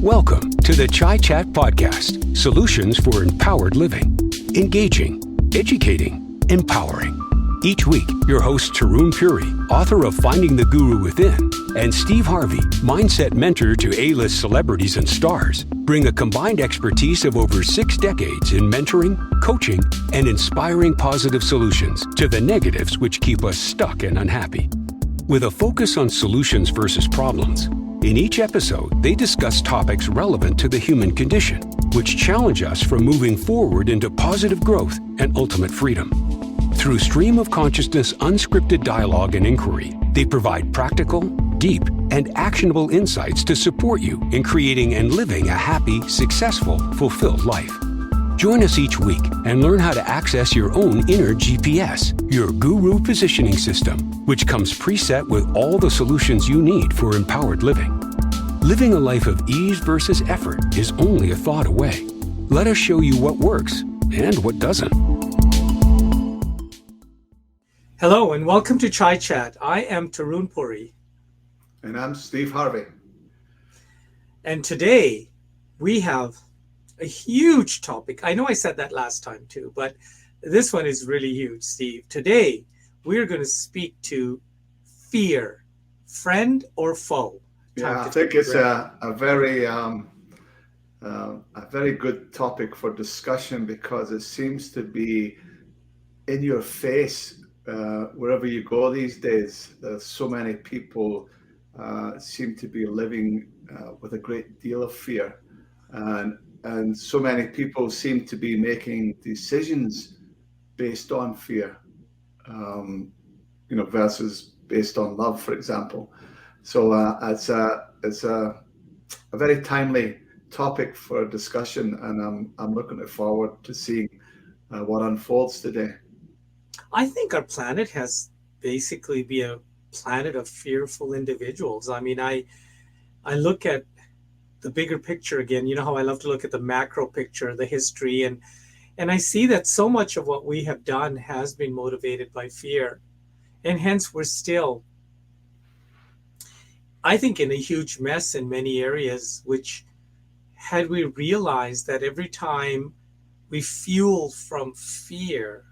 Welcome to the Chai Chat Podcast, solutions for empowered living. Engaging, educating, empowering. Each week, your host Taron Puri, author of Finding the Guru Within, and Steve Harvey, mindset mentor to A-list celebrities and stars, bring a combined expertise of over 6 decades in mentoring, coaching, and inspiring positive solutions to the negatives which keep us stuck and unhappy. With a focus on solutions versus problems, in each episode, they discuss topics relevant to the human condition, which challenge us from moving forward into positive growth and ultimate freedom. Through stream of consciousness, unscripted dialogue and inquiry, they provide practical, deep, and actionable insights to support you in creating and living a happy, successful, fulfilled life. Join us each week and learn how to access your own inner GPS, your guru positioning system, which comes preset with all the solutions you need for empowered living. Living a life of ease versus effort is only a thought away. Let us show you what works and what doesn't. Hello and welcome to Chai Chat. I am Taron Puri. And I'm Steve Harvey. And today we have a huge topic. I know I said that last time too, but this one is really huge, Steve. Today we're going to speak to fear, friend or foe. Yeah, I think it's a very good topic for discussion because it seems to be in your face wherever you go these days. There's so many people seem to be living with a great deal of fear, and so many people seem to be making decisions based on fear, versus based on love, for example. So it's a very timely topic for discussion, and I'm looking forward to seeing what unfolds today. I think our planet has basically been a planet of fearful individuals. I mean, I look at the bigger picture again. You know how I love to look at the macro picture, the history, and I see that so much of what we have done has been motivated by fear. And hence we're still, I think, in a huge mess in many areas, which had we realized that every time we fuel from fear,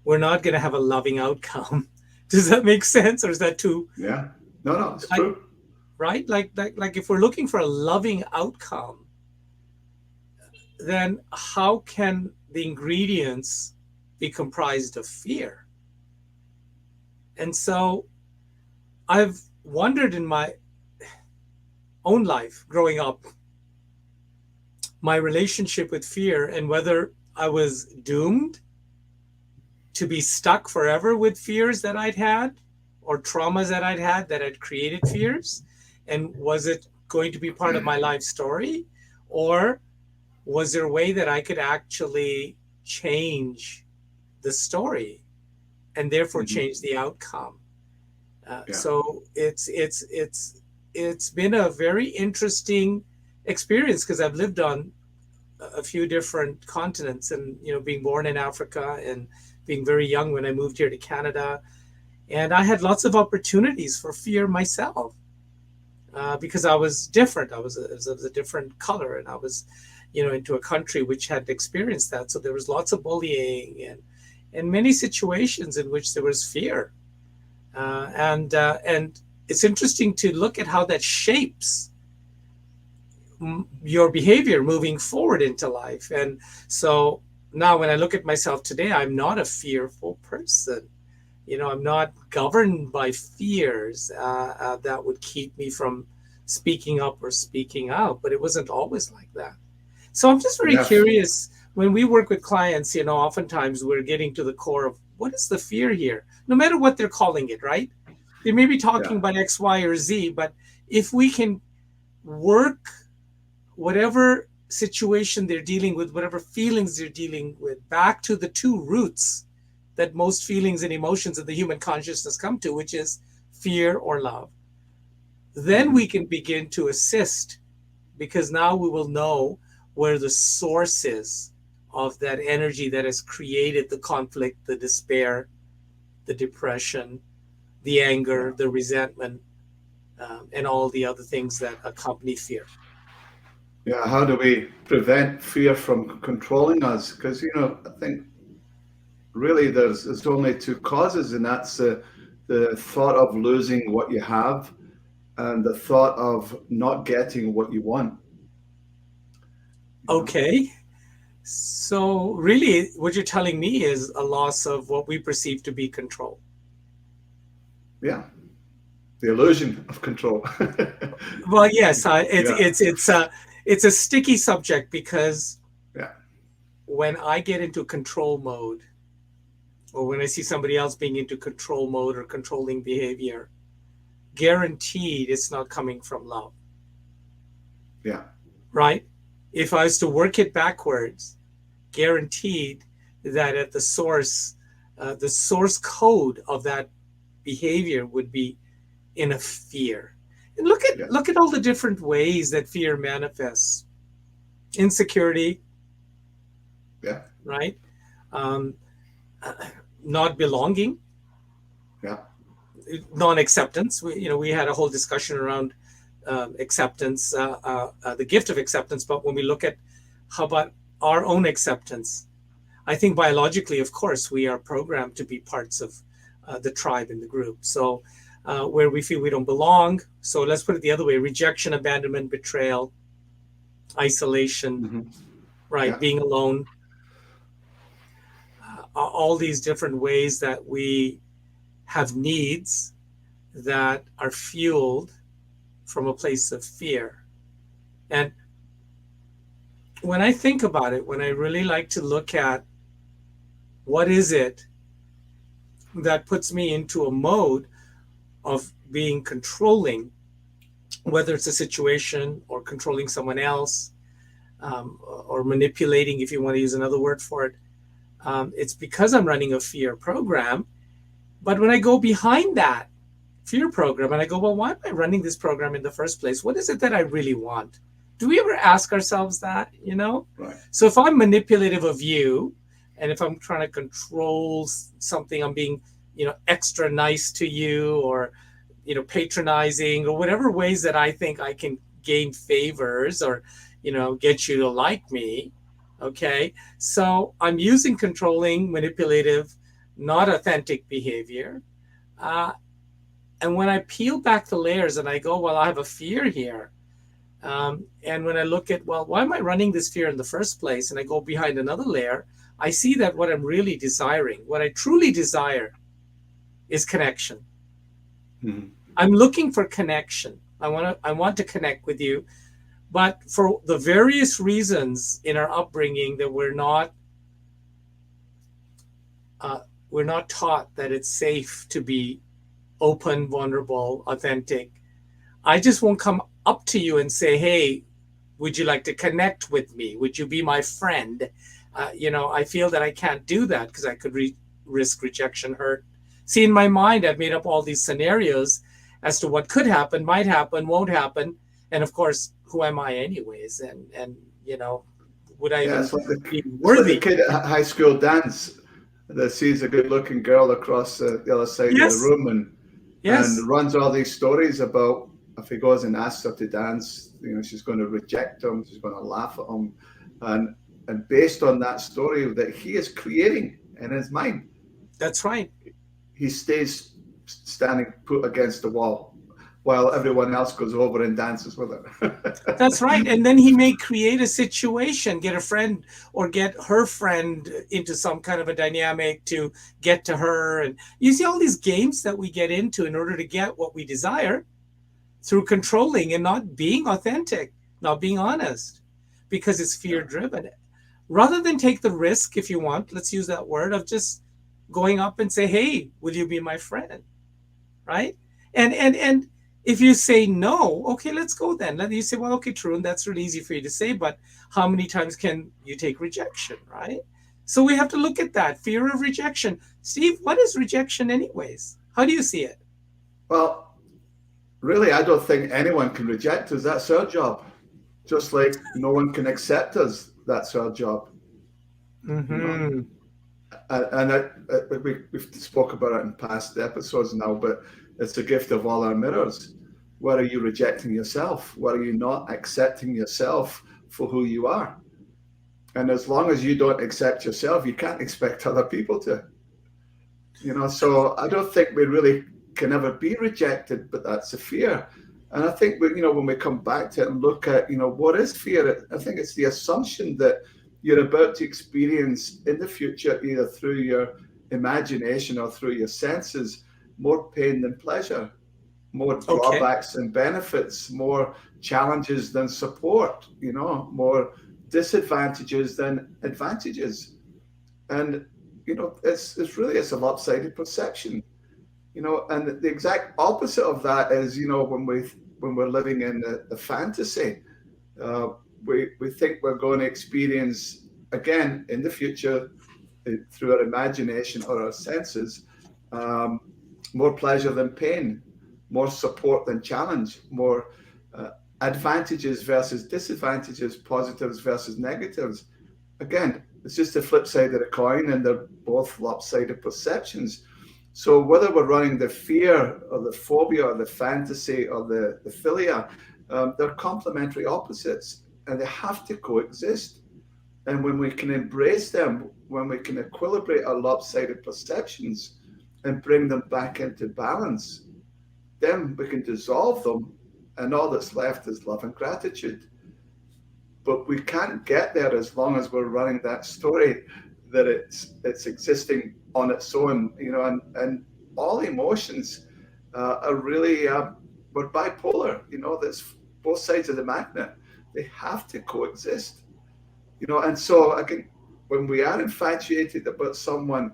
we're not going to have a loving outcome. Does that make sense? Or is that too? Yeah. No, it's true. Right? Like if we're looking for a loving outcome, then how can the ingredients be comprised of fear? And so I've wondered in my own life growing up, my relationship with fear and whether I was doomed to be stuck forever with fears that I'd had or traumas that I'd had that had created fears. And was it going to be part of my life story? Or was there a way that I could actually change the story and therefore change the outcome? So it's been a very interesting experience because I've lived on a few different continents, and being born in Africa and being very young when I moved here to Canada, and I had lots of opportunities for fear myself because I was different. I was a different color, and I was into a country which had experienced that. So there was lots of bullying and many situations in which there was fear. And it's interesting to look at how that shapes your behavior moving forward into life. And so now when I look at myself today, I'm not a fearful person. I'm not governed by fears that would keep me from speaking up or speaking out, but it wasn't always like that. So I'm just very curious. When we work with clients, oftentimes we're getting to the core of what is the fear here, no matter what they're calling it, right? They may be talking about X, Y, or Z, but if we can work whatever situation they're dealing with, whatever feelings they're dealing with, back to the two roots that most feelings and emotions of the human consciousness come to, which is fear or love, then we can begin to assist, because now we will know where the source is of that energy that has created the conflict, the despair, the depression, the anger, the resentment, and all the other things that accompany fear. Yeah, how do we prevent fear from controlling us? Because, I think really there's only two causes, and that's the thought of losing what you have and the thought of not getting what you want. Okay. So really what you're telling me is a loss of what we perceive to be control. Yeah, the illusion of control. Well, yes, Yeah. it's a sticky subject because Yeah. when I get into control mode, or when I see somebody else being into control mode or controlling behavior, guaranteed it's not coming from love. Yeah. Right? If I was to work it backwards, guaranteed that at the source code of that behavior would be in a fear. And look at all the different ways that fear manifests. Insecurity, Yeah. right? Not belonging, Yeah. non-acceptance. We had a whole discussion around acceptance, the gift of acceptance. But when we look at how about our own acceptance, I think biologically, of course, we are programmed to be parts of the tribe in the group. So where we feel we don't belong. So let's put it the other way: rejection, abandonment, betrayal, isolation, Mm-hmm. right? Yeah. Being alone. All these different ways that we have needs that are fueled from a place of fear. And when I think about it, when I really like to look at what is it that puts me into a mode of being controlling, whether it's a situation or controlling someone else, or manipulating, if you want to use another word for it, it's because I'm running a fear program. But when I go behind that fear program and I go, well, why am I running this program in the first place? What is it that I really want? Do we ever ask ourselves that, Right. So if I'm manipulative of you, and if I'm trying to control something, I'm being, extra nice to you, or, patronizing, or whatever ways that I think I can gain favors, or, get you to like me. Okay. So I'm using controlling, manipulative, not authentic behavior. And when I peel back the layers and I go, well, I have a fear here. And when I look at, well, why am I running this fear in the first place? And I go behind another layer, I see that what I'm really desiring, what I truly desire, is connection. Mm-hmm. I'm looking for connection. I want to connect with you. But for the various reasons in our upbringing that we're not taught that it's safe to be open, vulnerable, authentic, I just won't come up to you and say, hey, would you like to connect with me? Would you be my friend? I feel that I can't do that because I could risk rejection, hurt. See, in my mind, I've made up all these scenarios as to what could happen, might happen, won't happen. And of course, who am I anyways? And would I even be worthy? It's like the kid at high school dance that sees a good-looking girl across the other side of the room and runs all these stories about if he goes and asks her to dance, she's going to reject him, she's going to laugh at him, and based on that story that he is creating in his mind, that's right, he stays standing put against the wall while everyone else goes over and dances with it. That's right. And then he may create a situation, get a friend or get her friend into some kind of a dynamic to get to her. And you see all these games that we get into in order to get what we desire through controlling and not being authentic, not being honest, because it's fear driven. Rather than take the risk, if you want, let's use that word, of just going up and say, hey, will you be my friend? Right? And if you say no, okay, let's go then. Then you say, well, okay, true, and that's really easy for you to say, but how many times can you take rejection, right? So we have to look at that, fear of rejection. Steve, what is rejection anyways? How do you see it? Well, really, I don't think anyone can reject us. That's our job. Just like no one can accept us. That's our job. Mm-hmm. And we've spoke about it in past episodes now, but it's a gift of all our mirrors. Where are you rejecting yourself? Where are you not accepting yourself for who you are. And as long as you don't accept yourself, you can't expect other people to. So I don't think we really can ever be rejected, but that's a fear. And I think when we come back to it and look at, what is fear? I think it's the assumption that you're about to experience in the future, either through your imagination or through your senses, more pain than pleasure, more drawbacks than benefits, more challenges than support, more disadvantages than advantages. And it's a lopsided perception, and the exact opposite of that is, when we're living in the fantasy, we think we're going to experience again in the future through our imagination or our senses, more pleasure than pain, more support than challenge, more advantages versus disadvantages, positives versus negatives. Again, it's just the flip side of the coin, and they're both lopsided perceptions. So whether we're running the fear or the phobia or the fantasy or the philia, they're complementary opposites, and they have to coexist. And when we can embrace them, when we can equilibrate our lopsided perceptions and bring them back into balance, then we can dissolve them, and all that's left is love and gratitude. But we can't get there as long as we're running that story that it's existing on its own, and all emotions are really, we're bipolar, that's both sides of the magnet. They have to coexist, and so I think when we are infatuated about someone,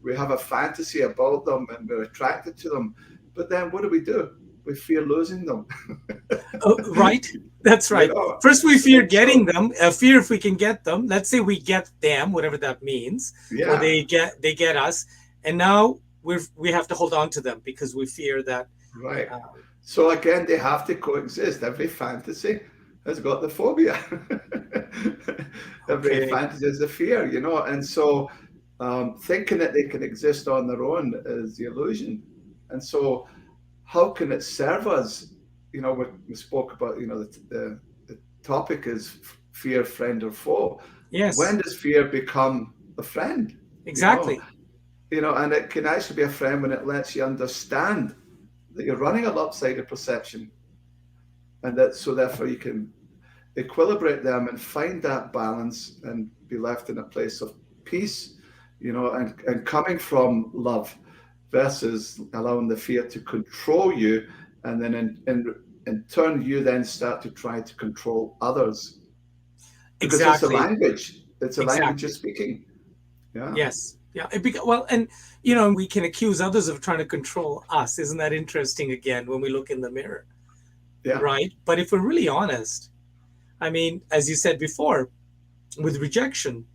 we have a fantasy about them and we're attracted to them, but then what do? We fear losing them. Right. That's right. First, we fear getting them. Fear if we can get them. Let's say we get them, whatever that means, or they get us, and now we have to hold on to them because we fear that. Right. So again, they have to coexist. Every fantasy has got the phobia. Every fantasy has the fear, and so thinking that they can exist on their own is the illusion. And so how can it serve us? We spoke about, the topic is fear, friend or foe. Yes. When does fear become a friend? Exactly. And it can actually be a friend when it lets you understand that you're running a lopsided perception, and that so therefore you can equilibrate them and find that balance and be left in a place of peace, and coming from love, versus allowing the fear to control you, and then in turn you then start to try to control others. Because it's a language. It's a language you're speaking. Yeah. Yes. Yeah. Well, and we can accuse others of trying to control us. Isn't that interesting? Again, when we look in the mirror. Yeah. Right. But if we're really honest, as you said before, with rejection,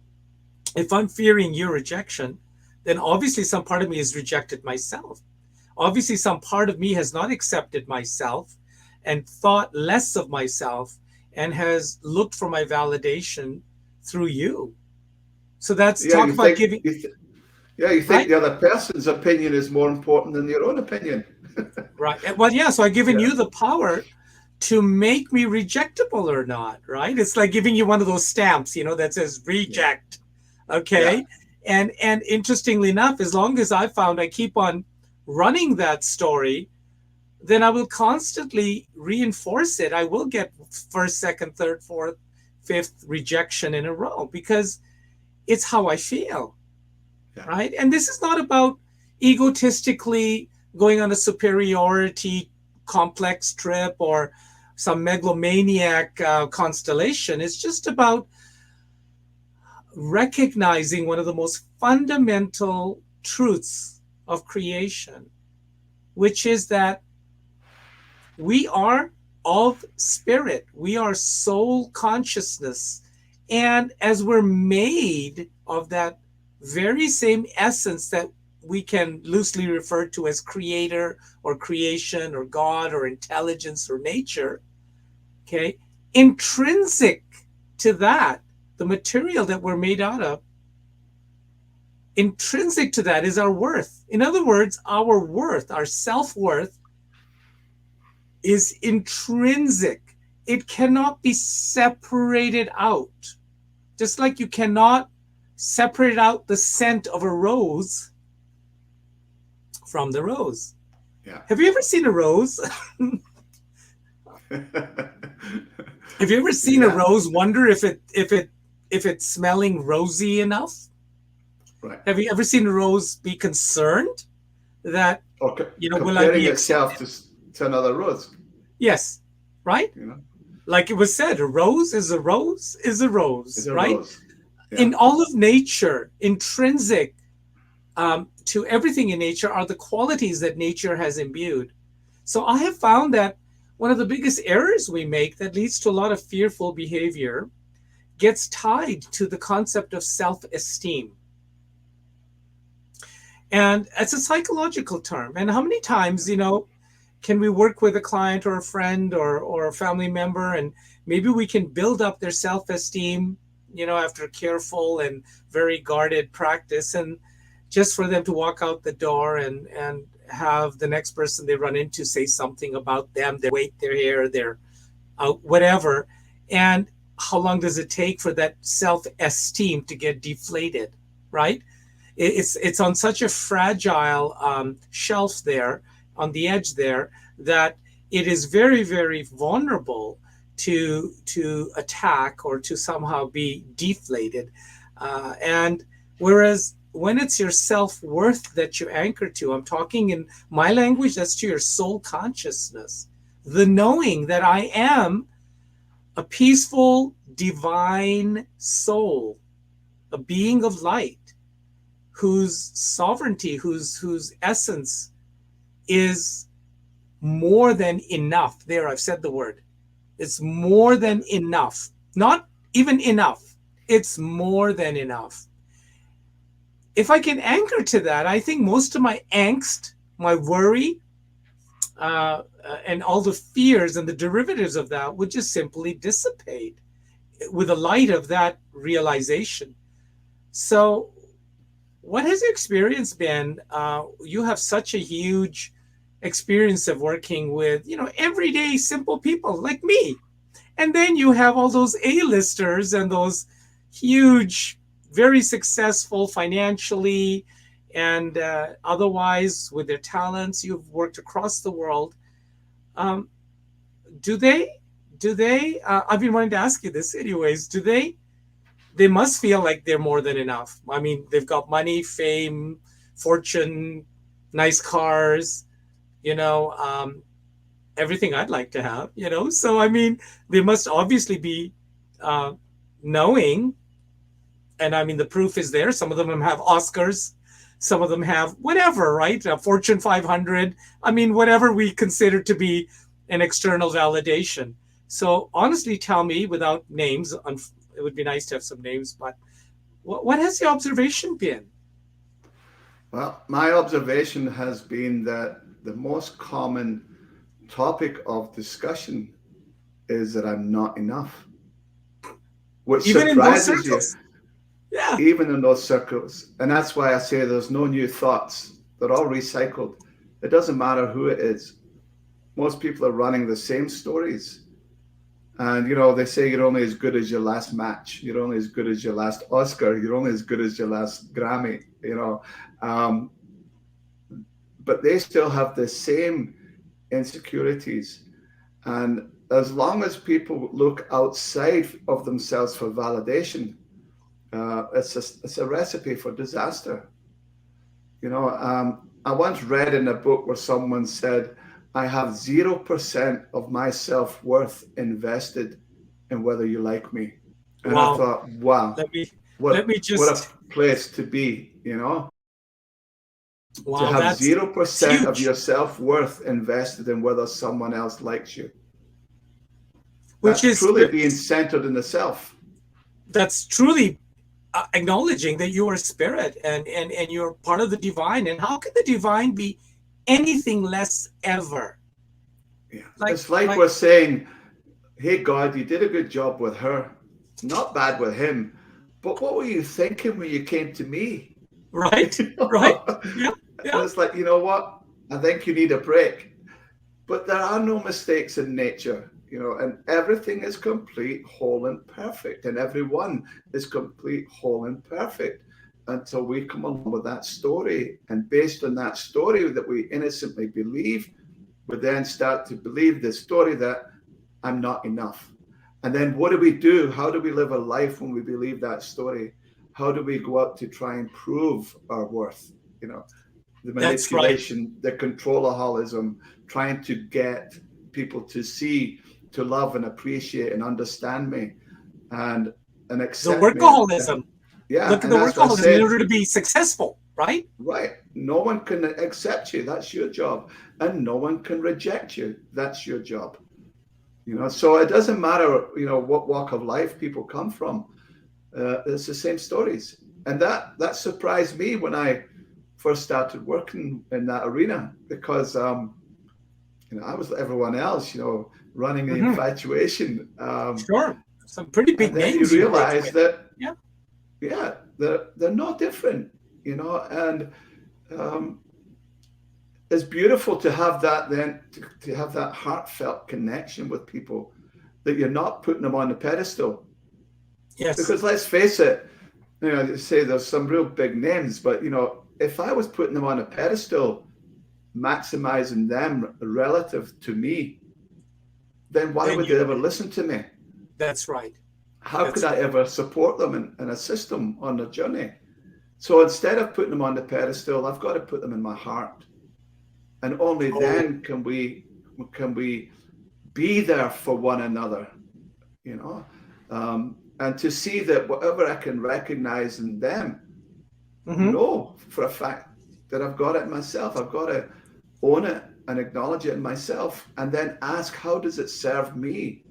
if I'm fearing your rejection, then obviously some part of me has rejected myself. Obviously, some part of me has not accepted myself and thought less of myself and has looked for my validation through you. So that's talk about giving. You think right? The other person's opinion is more important than your own opinion. Right. Well, yeah. So I've given you the power to make me rejectable or not. Right. It's like giving you one of those stamps, that says reject. Okay. Yeah. And interestingly enough, as long as I keep on running that story, then I will constantly reinforce it. I will get first, second, third, fourth, fifth rejection in a row because it's how I feel. Yeah. Right. And this is not about egotistically going on a superiority complex trip or some megalomaniac constellation. It's just about recognizing one of the most fundamental truths of creation, which is that we are of spirit. We are soul consciousness. And as we're made of that very same essence that we can loosely refer to as creator or creation or God or intelligence or nature, okay, intrinsic to that, the material that we're made out of, intrinsic to that is our worth. In other words, our worth, our self-worth is intrinsic. it cannot be separated out. Just like you cannot separate out the scent of a rose from the rose. Yeah. Have you ever seen a rose? Have you ever seen a rose, wonder if it's smelling rosy enough? Right. Have you ever seen a rose be concerned that, Okay. Will I be itself accepted? to another rose? Yes, right? Like it was said, a rose is a rose is a rose, It's a right? rose. Yeah. In all of nature, intrinsic to everything in nature are the qualities that nature has imbued. So I have found that one of the biggest errors we make that leads to a lot of fearful behavior gets tied to the concept of self-esteem. And it's a psychological term. And how many times, can we work with a client or a friend or a family member, and maybe we can build up their self-esteem, after careful and very guarded practice, and just for them to walk out the door and have the next person they run into say something about them, their weight, their hair, their whatever. And how long does it take for that self-esteem to get deflated, right? It's on such a fragile shelf there, on the edge there, that it is very, very vulnerable to attack or to somehow be deflated. And whereas when it's your self-worth that you anchor to, I'm talking in my language, that's to your soul consciousness, the knowing that I am a peaceful, divine soul, a being of light, whose sovereignty, whose essence is more than enough. There, I've said the word. It's more than enough. Not even enough. It's more than enough. If I can anchor to that, I think most of my angst, my worry, and all the fears and the derivatives of that would just simply dissipate with the light of that realization. So what has your experience been? You have such a huge experience of working with, everyday simple people like me. And then you have all those A-listers and those huge, very successful financially and otherwise with their talents. You've worked across the world. Do they, I've been wanting to ask you this anyways, they must feel like they're more than enough. I mean, they've got money, fame, fortune, nice cars, everything I'd like to have, So, I mean, they must obviously be knowing. And I mean, the proof is there. Some of them have Oscars. Some of them have whatever, right? Fortune 500. I mean, whatever we consider to be an external validation. So honestly, tell me without names, it would be nice to have some names, but what has the observation been? Well, my observation has been that the most common topic of discussion is that I'm not enough, which even surprises in those circles? you. Yeah. Even in those circles. And that's why I say there's no new thoughts. They're all recycled. It doesn't matter who it is. Most people are running the same stories. And, they say you're only as good as your last match. You're only as good as your last Oscar. You're only as good as your last Grammy, But they still have the same insecurities. And as long as people look outside of themselves for validation, it's a recipe for disaster. I once read in a book where someone said, I have 0% of my self-worth invested in whether you like me. And wow. I thought, wow, what a place to be, Wow, to have 0% of your self-worth invested in whether someone else likes you. Which is truly being centered in the self. That's truly acknowledging that you are spirit and you're part of the divine. And how can the divine be anything less ever? Yeah. It's like we're saying, hey, God, you did a good job with her. Not bad with him. But what were you thinking when you came to me? Right. Right. Yeah. And it's like, you know what? I think you need a break. But there are no mistakes in nature. and everything is complete, whole, and perfect, and everyone is complete, whole, and perfect until we come along with that story. And based on that story that we innocently believe, we then start to believe the story that I'm not enough. And then what do we do? How do we live a life when we believe that story? How do we go out to try and prove our worth? The manipulation, the controlaholism, trying to get people to see, to love and appreciate and understand me and accept the workaholism. me. Yeah. Look at the workaholism in order to be successful, right? Right. No one can accept you. That's your job. And no one can reject you. That's your job. So it doesn't matter, what walk of life people come from. It's the same stories. And that surprised me when I first started working in that arena, because I was like everyone else, running the infatuation. Sure, some pretty big names. You realize that, they're not different, and it's beautiful to have that then, to have that heartfelt connection with people, that you're not putting them on the pedestal. Yes. Because let's face it, you say there's some real big names, but if I was putting them on a pedestal, maximizing them relative to me, then why would they ever listen to me? That's right. How could I ever support them and assist them on their journey? So instead of putting them on the pedestal, I've got to put them in my heart. And only then can we be there for one another, and to see that whatever I can recognize in them, know for a fact that I've got it myself. I've got to own it and acknowledge it in myself, and then ask, how does it serve me?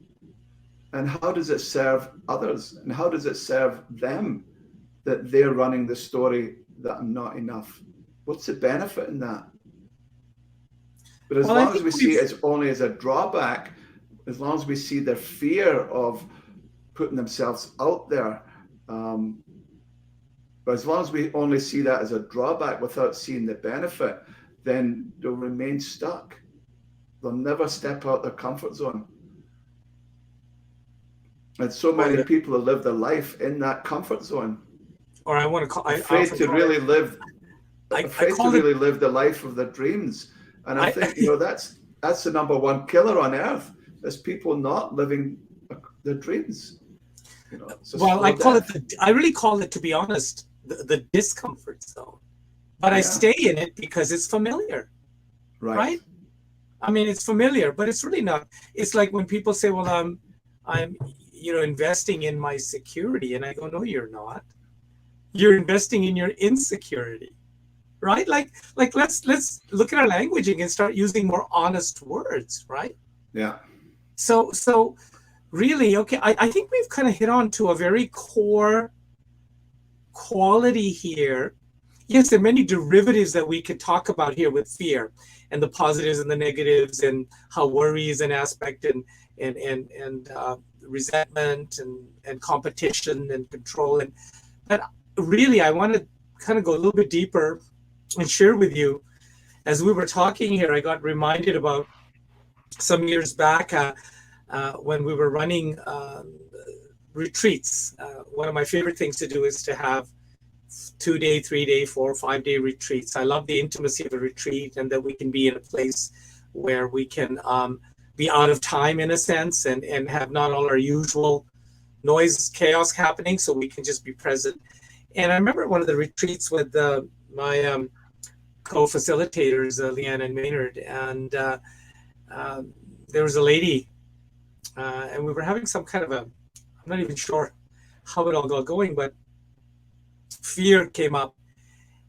And how does it serve others? And how does it serve them that they're running the story that I'm not enough? What's the benefit in that? But as long as we see it only as a drawback, as long as we see their fear of putting themselves out there, but as long as we only see that as a drawback without seeing the benefit, then they'll remain stuck. They'll never step out their comfort zone. And so many people have lived their life in that comfort zone. Or I want to call afraid to really live the life of their dreams. And I think that's the number one killer on earth, is people not living their dreams. I really call it, to be honest, the discomfort zone. But I stay in it because it's familiar. Right? I mean, it's familiar, but it's really not. It's like when people say, well, I'm investing in my security. And I go, no, you're not. You're investing in your insecurity. Right? Like let's look at our languaging and start using more honest words, right? Yeah. So really, okay, I think we've kind of hit on to a very core quality here. Yes, there are many derivatives that we could talk about here with fear, and the positives and the negatives, and how worry is an aspect, and resentment and competition and control. But really, I want to kind of go a little bit deeper and share with you. As we were talking here, I got reminded about some years back when we were running retreats. One of my favorite things to do is to have 2-day, 3-day, 4 or 5-day retreats. I love the intimacy of a retreat, and that we can be in a place where we can be out of time in a sense, and have not all our usual noise, chaos happening, so we can just be present. And I remember one of the retreats with my co-facilitators, Leanne and Maynard, and there was a lady, and we were having some kind of I'm not even sure how it all got going, but fear came up,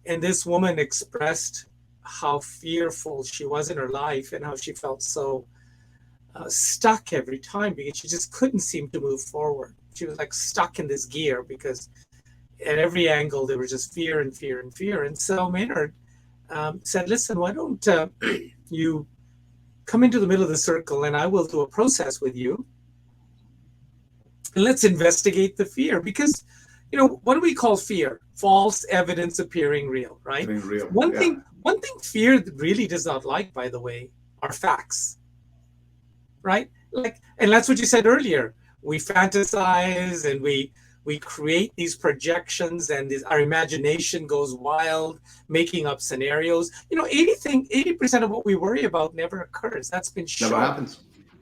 and this woman expressed how fearful she was in her life, and how she felt so stuck every time, because she just couldn't seem to move forward. She was like stuck in this gear, because at every angle there was just fear and fear and fear. And so Maynard said, listen, why don't you come into the middle of the circle, and I will do a process with you, and let's investigate the fear. Because what do we call fear? False evidence appearing real, right? Real. One thing fear really does not like, by the way, are facts, right? Like, and that's what you said earlier. We fantasize and we create these projections, and our imagination goes wild, making up scenarios. 80% of what we worry about never occurs. That's been shown. Never happens.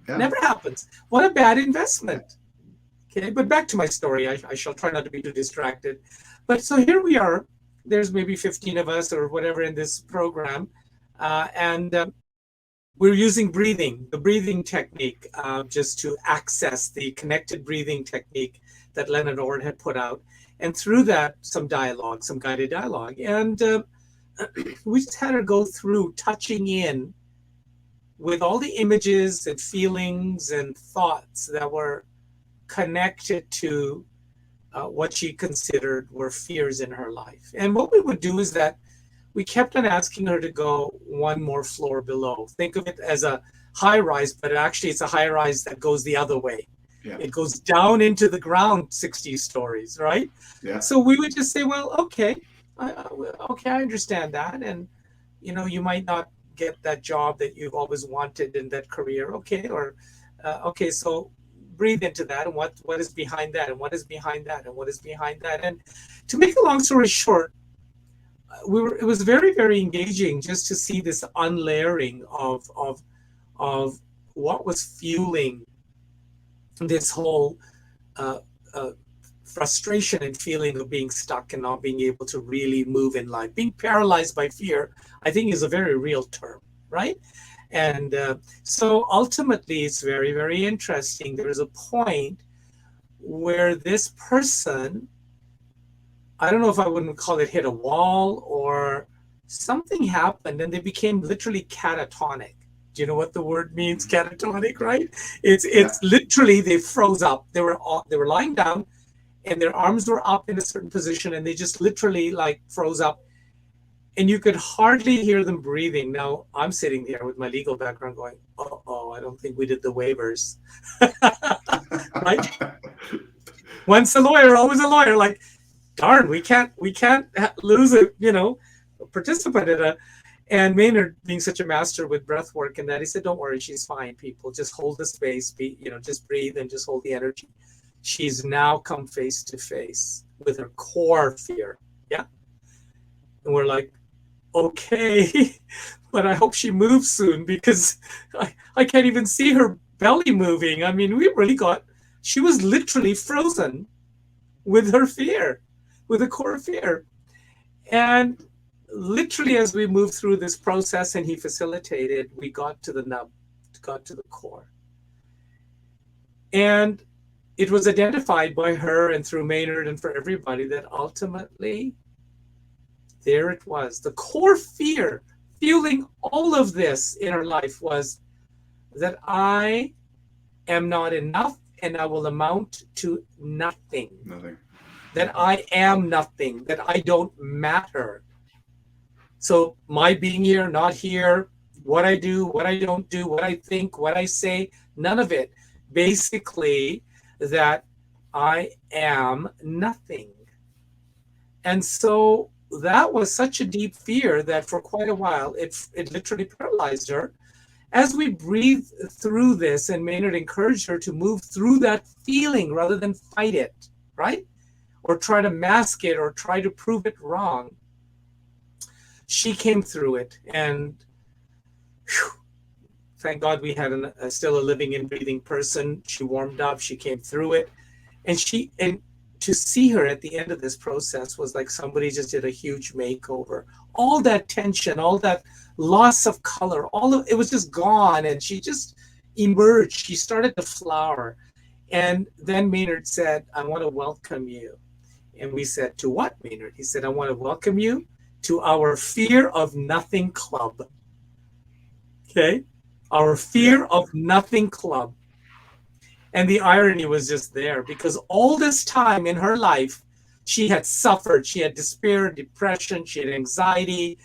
Yeah. Never happens. What a bad investment. Okay, but back to my story. I shall try not to be too distracted. But so here we are. There's maybe 15 of us or whatever in this program. And we're using the breathing technique, just to access the connected breathing technique that Leonard Orr had put out. And through that, some guided dialogue. And we just had her go through touching in with all the images and feelings and thoughts that were connected to what she considered were fears in her life. And what we would do is that we kept on asking her to go one more floor below. Think of it as a high rise, but actually it's a high rise that goes the other way. Yeah. It goes down into the ground 60 stories, right? Yeah. So we would just say, well, okay, I understand that. And, you might not get that job that you've always wanted in that career. Okay. Or, okay, so breathe into that. And what is behind that? And what is behind that? And what is behind that? And to make a long story short, it was very, very engaging just to see this unlayering of what was fueling this whole frustration and feeling of being stuck and not being able to really move in life. Being paralyzed by fear, I think, is a very real term, right? And so ultimately, it's very, very interesting. There's a point where this person, I don't know if I wouldn't call it hit a wall or something happened, and they became literally catatonic. Do you know what the word means, catatonic, right? It's literally they froze up. They were lying down, and their arms were up in a certain position, and they just literally like froze up, and you could hardly hear them breathing. Now I'm sitting here with my legal background, going, "Oh, I don't think we did the waivers," right? Once a lawyer, always a lawyer. Like, darn, we can't lose a participant in a. And Maynard, being such a master with breath work and that, he said, "Don't worry, she's fine, people. Just hold the space, just breathe and just hold the energy." She's now come face to face with her core fear. Yeah. And we're like, okay, but I hope she moves soon, because I can't even see her belly moving. I mean, she was literally frozen with her fear, with a core fear. And literally, as we moved through this process and he facilitated, we got to the nub, got to the core. And it was identified by her and through Maynard and for everybody that ultimately, there it was. The core fear fueling all of this in her life was that I am not enough and I will amount to nothing. Nothing. That I am nothing, that I don't matter. So my being here, not here, what I do, what I don't do, what I think, what I say, none of it. Basically, that I am nothing. And so that was such a deep fear that for quite a while, it literally paralyzed her. As we breathed through this, and Maynard encouraged her to move through that feeling rather than fight it, right? Or try to mask it or try to prove it wrong. She came through it, and whew, thank God we had still a living and breathing person. She warmed up, she came through it, and to see her at the end of this process was like somebody just did a huge makeover. All that tension, all that loss of color, it was just gone, and she just emerged. She started to flower. And then Maynard said, "I want to welcome you." And we said, "To what, Maynard?" He said, "I want to welcome you to our Fear of Nothing Club." Okay? Our Fear of Nothing Club. And the irony was just there, because all this time in her life, she had suffered. She had despair, depression, she had anxiety,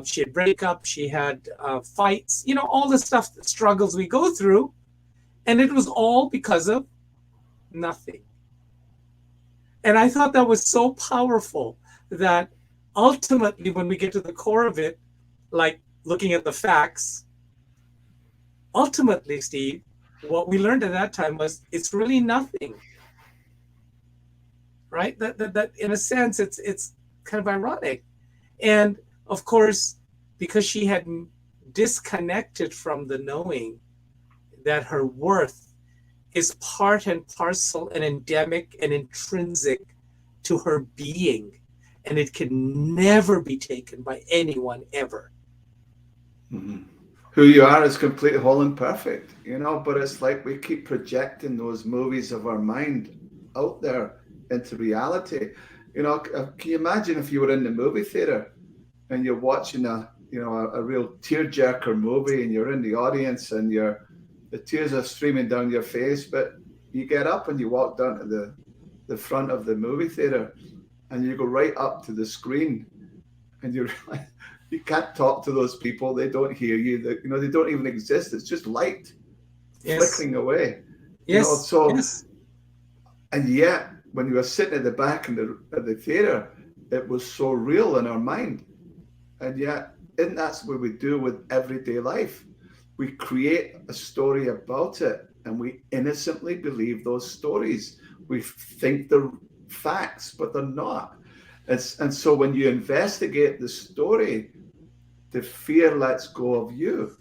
she had breakup, she had fights, all the stuff, the struggles we go through. And it was all because of nothing. And I thought that was so powerful that ultimately, when we get to the core of it, like looking at the facts, ultimately, Steve, what we learned at that time was it's really nothing, right? That in a sense, it's kind of ironic. And of course, because she had disconnected from the knowing that her worth is part and parcel and endemic and intrinsic to her being, and it can never be taken by anyone ever. Mm-hmm. Who you are is completely whole and perfect, but it's like we keep projecting those movies of our mind out there into reality. Can you imagine if you were in the movie theater and you're watching a real tearjerker movie, and you're in the audience and the tears are streaming down your face, but you get up and you walk down to the front of the movie theater and you go right up to the screen, and you realize you can't talk to those people. They don't hear you. They don't even exist. It's just light flickering away. Yes. Yes. And yet, when you were sitting at the back of the theater, it was so real in our mind. And yet, isn't that what we do with everyday life? We create a story about it, and we innocently believe those stories. We think they're facts, but they're not. And so when you investigate the story, the fear lets go of you,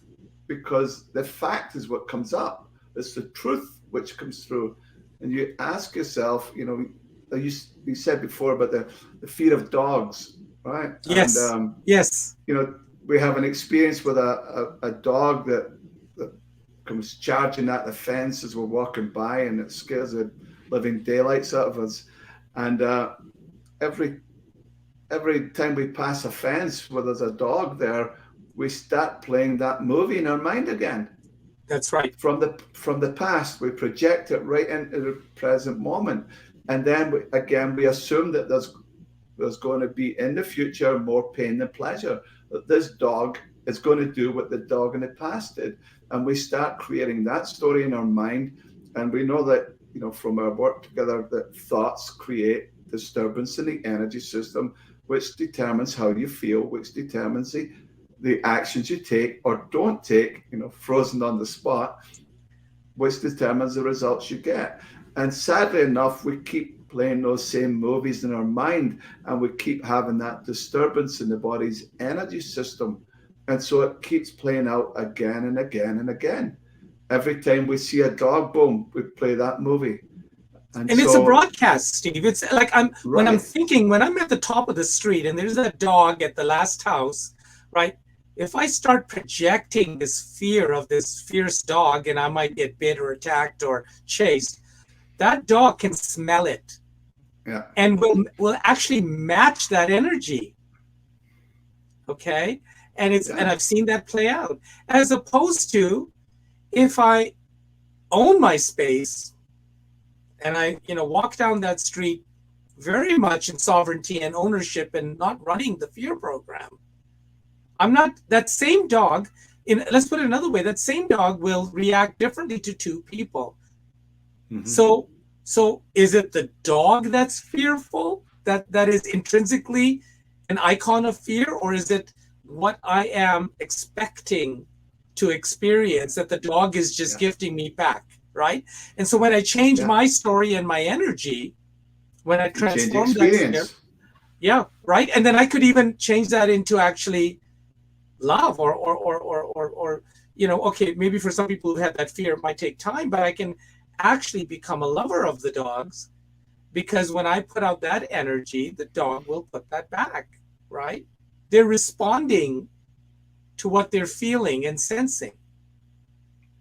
because the fact is what comes up. It's the truth which comes through. And you ask yourself, you said before about the fear of dogs, right? Yes. And, yes. We have an experience with a dog that comes charging at the fence as we're walking by, and it scares the living daylights out of us. And every time we pass a fence where there's a dog there, we start playing that movie in our mind again. That's right. From the past, we project it right into the present moment, and then we assume that there's going to be in the future more pain than pleasure. That this dog is going to do what the dog in the past did, and we start creating that story in our mind. And we know that from our work together, that thoughts create disturbance in the energy system, which determines how you feel, which determines the actions you take or don't take, frozen on the spot, which determines the results you get. And sadly enough, we keep playing those same movies in our mind, and we keep having that disturbance in the body's energy system. And so it keeps playing out again and again and again. Every time we see a dog, boom, we play that movie. And it's a broadcast, Steve. It's like when I'm at the top of the street and there's a dog at the last house, right? If I start projecting this fear of this fierce dog, and I might get bit or attacked or chased, that dog can smell it. Yeah. And will actually match that energy. Okay? And I've seen that play out. As opposed to if I own my space and I walk down that street very much in sovereignty and ownership and not running the fear program, I'm not that same dog. Let's put it another way. That same dog will react differently to two people. Mm-hmm. So is it the dog that's fearful, that is intrinsically an icon of fear, or is it what I am expecting to experience that the dog is just gifting me back, right? And so when I change my story and my energy, when I transform that fear, right? And then I could even change that into actually love or okay, maybe for some people who have that fear, it might take time, but I can actually become a lover of the dogs, because when I put out that energy, the dog will put that back, right? They're responding to what they're feeling and sensing.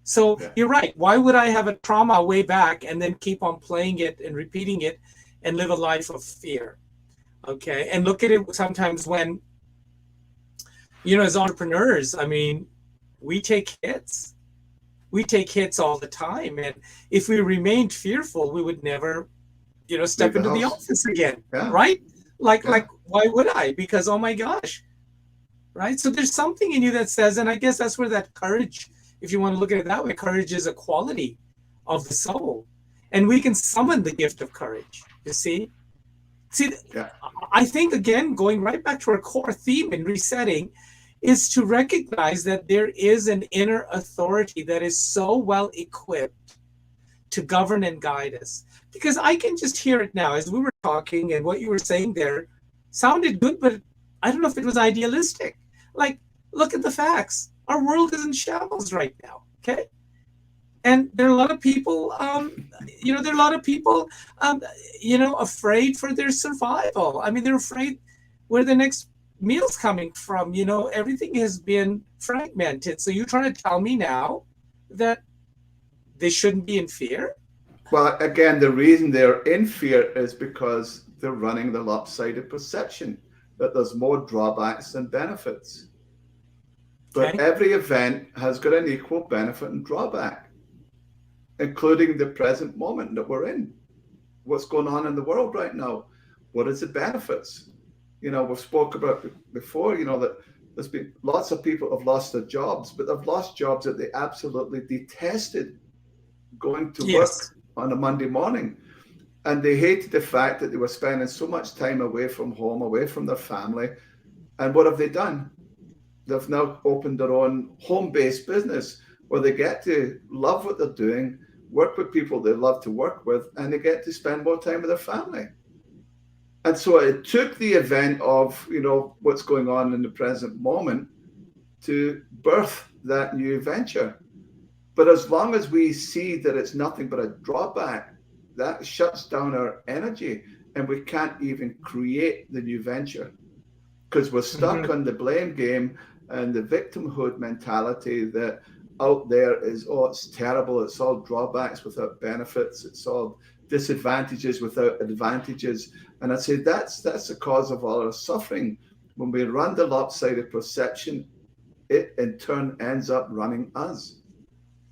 So you're right. Why would I have a trauma way back and then keep on playing it and repeating it and live a life of fear? Okay. And look at it sometimes when, as entrepreneurs, I mean, we take hits. We take hits all the time. And if we remained fearful, we would never, step into the office again. Yeah. Right? Like, why would I? Because, oh my gosh. Right? So there's something in you that says, and I guess that's where that courage, if you want to look at it that way, courage is a quality of the soul. And we can summon the gift of courage, you see? I think, again, going right back to our core theme and resetting, is to recognize that there is an inner authority that is so well equipped to govern and guide us. Because I can just hear it now as we were talking, and what you were saying there sounded good, but I don't know if it was idealistic. Like, look at the facts. Our world is in shambles right now. Okay. And there are a lot of people, there are a lot of people, afraid for their survival. I mean, they're afraid where the next meal's coming from. Everything has been fragmented. So you're trying to tell me now that they shouldn't be in fear? Well, again, the reason they're in fear is because they're running the lopsided perception that there's more drawbacks than benefits. But Okay. every event has got an equal benefit and drawback, including the present moment that we're in. What's going on in the world right now? What is the benefits? We've spoke about before, that there's been lots of people have lost their jobs, but they've lost jobs that they absolutely detested going to Yes. work on a Monday morning. And they hated the fact that they were spending so much time away from home, away from their family. And what have they done? They've now opened their own home-based business where they get to love what they're doing, work with people they love to work with, and they get to spend more time with their family. And so it took the event of, what's going on in the present moment to birth that new venture. But as long as we see that it's nothing but a drawback, that shuts down our energy and we can't even create the new venture because we're stuck on the blame game and the victimhood mentality that out there is, oh, it's terrible. It's all drawbacks without benefits. It's all disadvantages without advantages. And I say that's the cause of all our suffering. When we run the lopsided perception, it in turn ends up running us.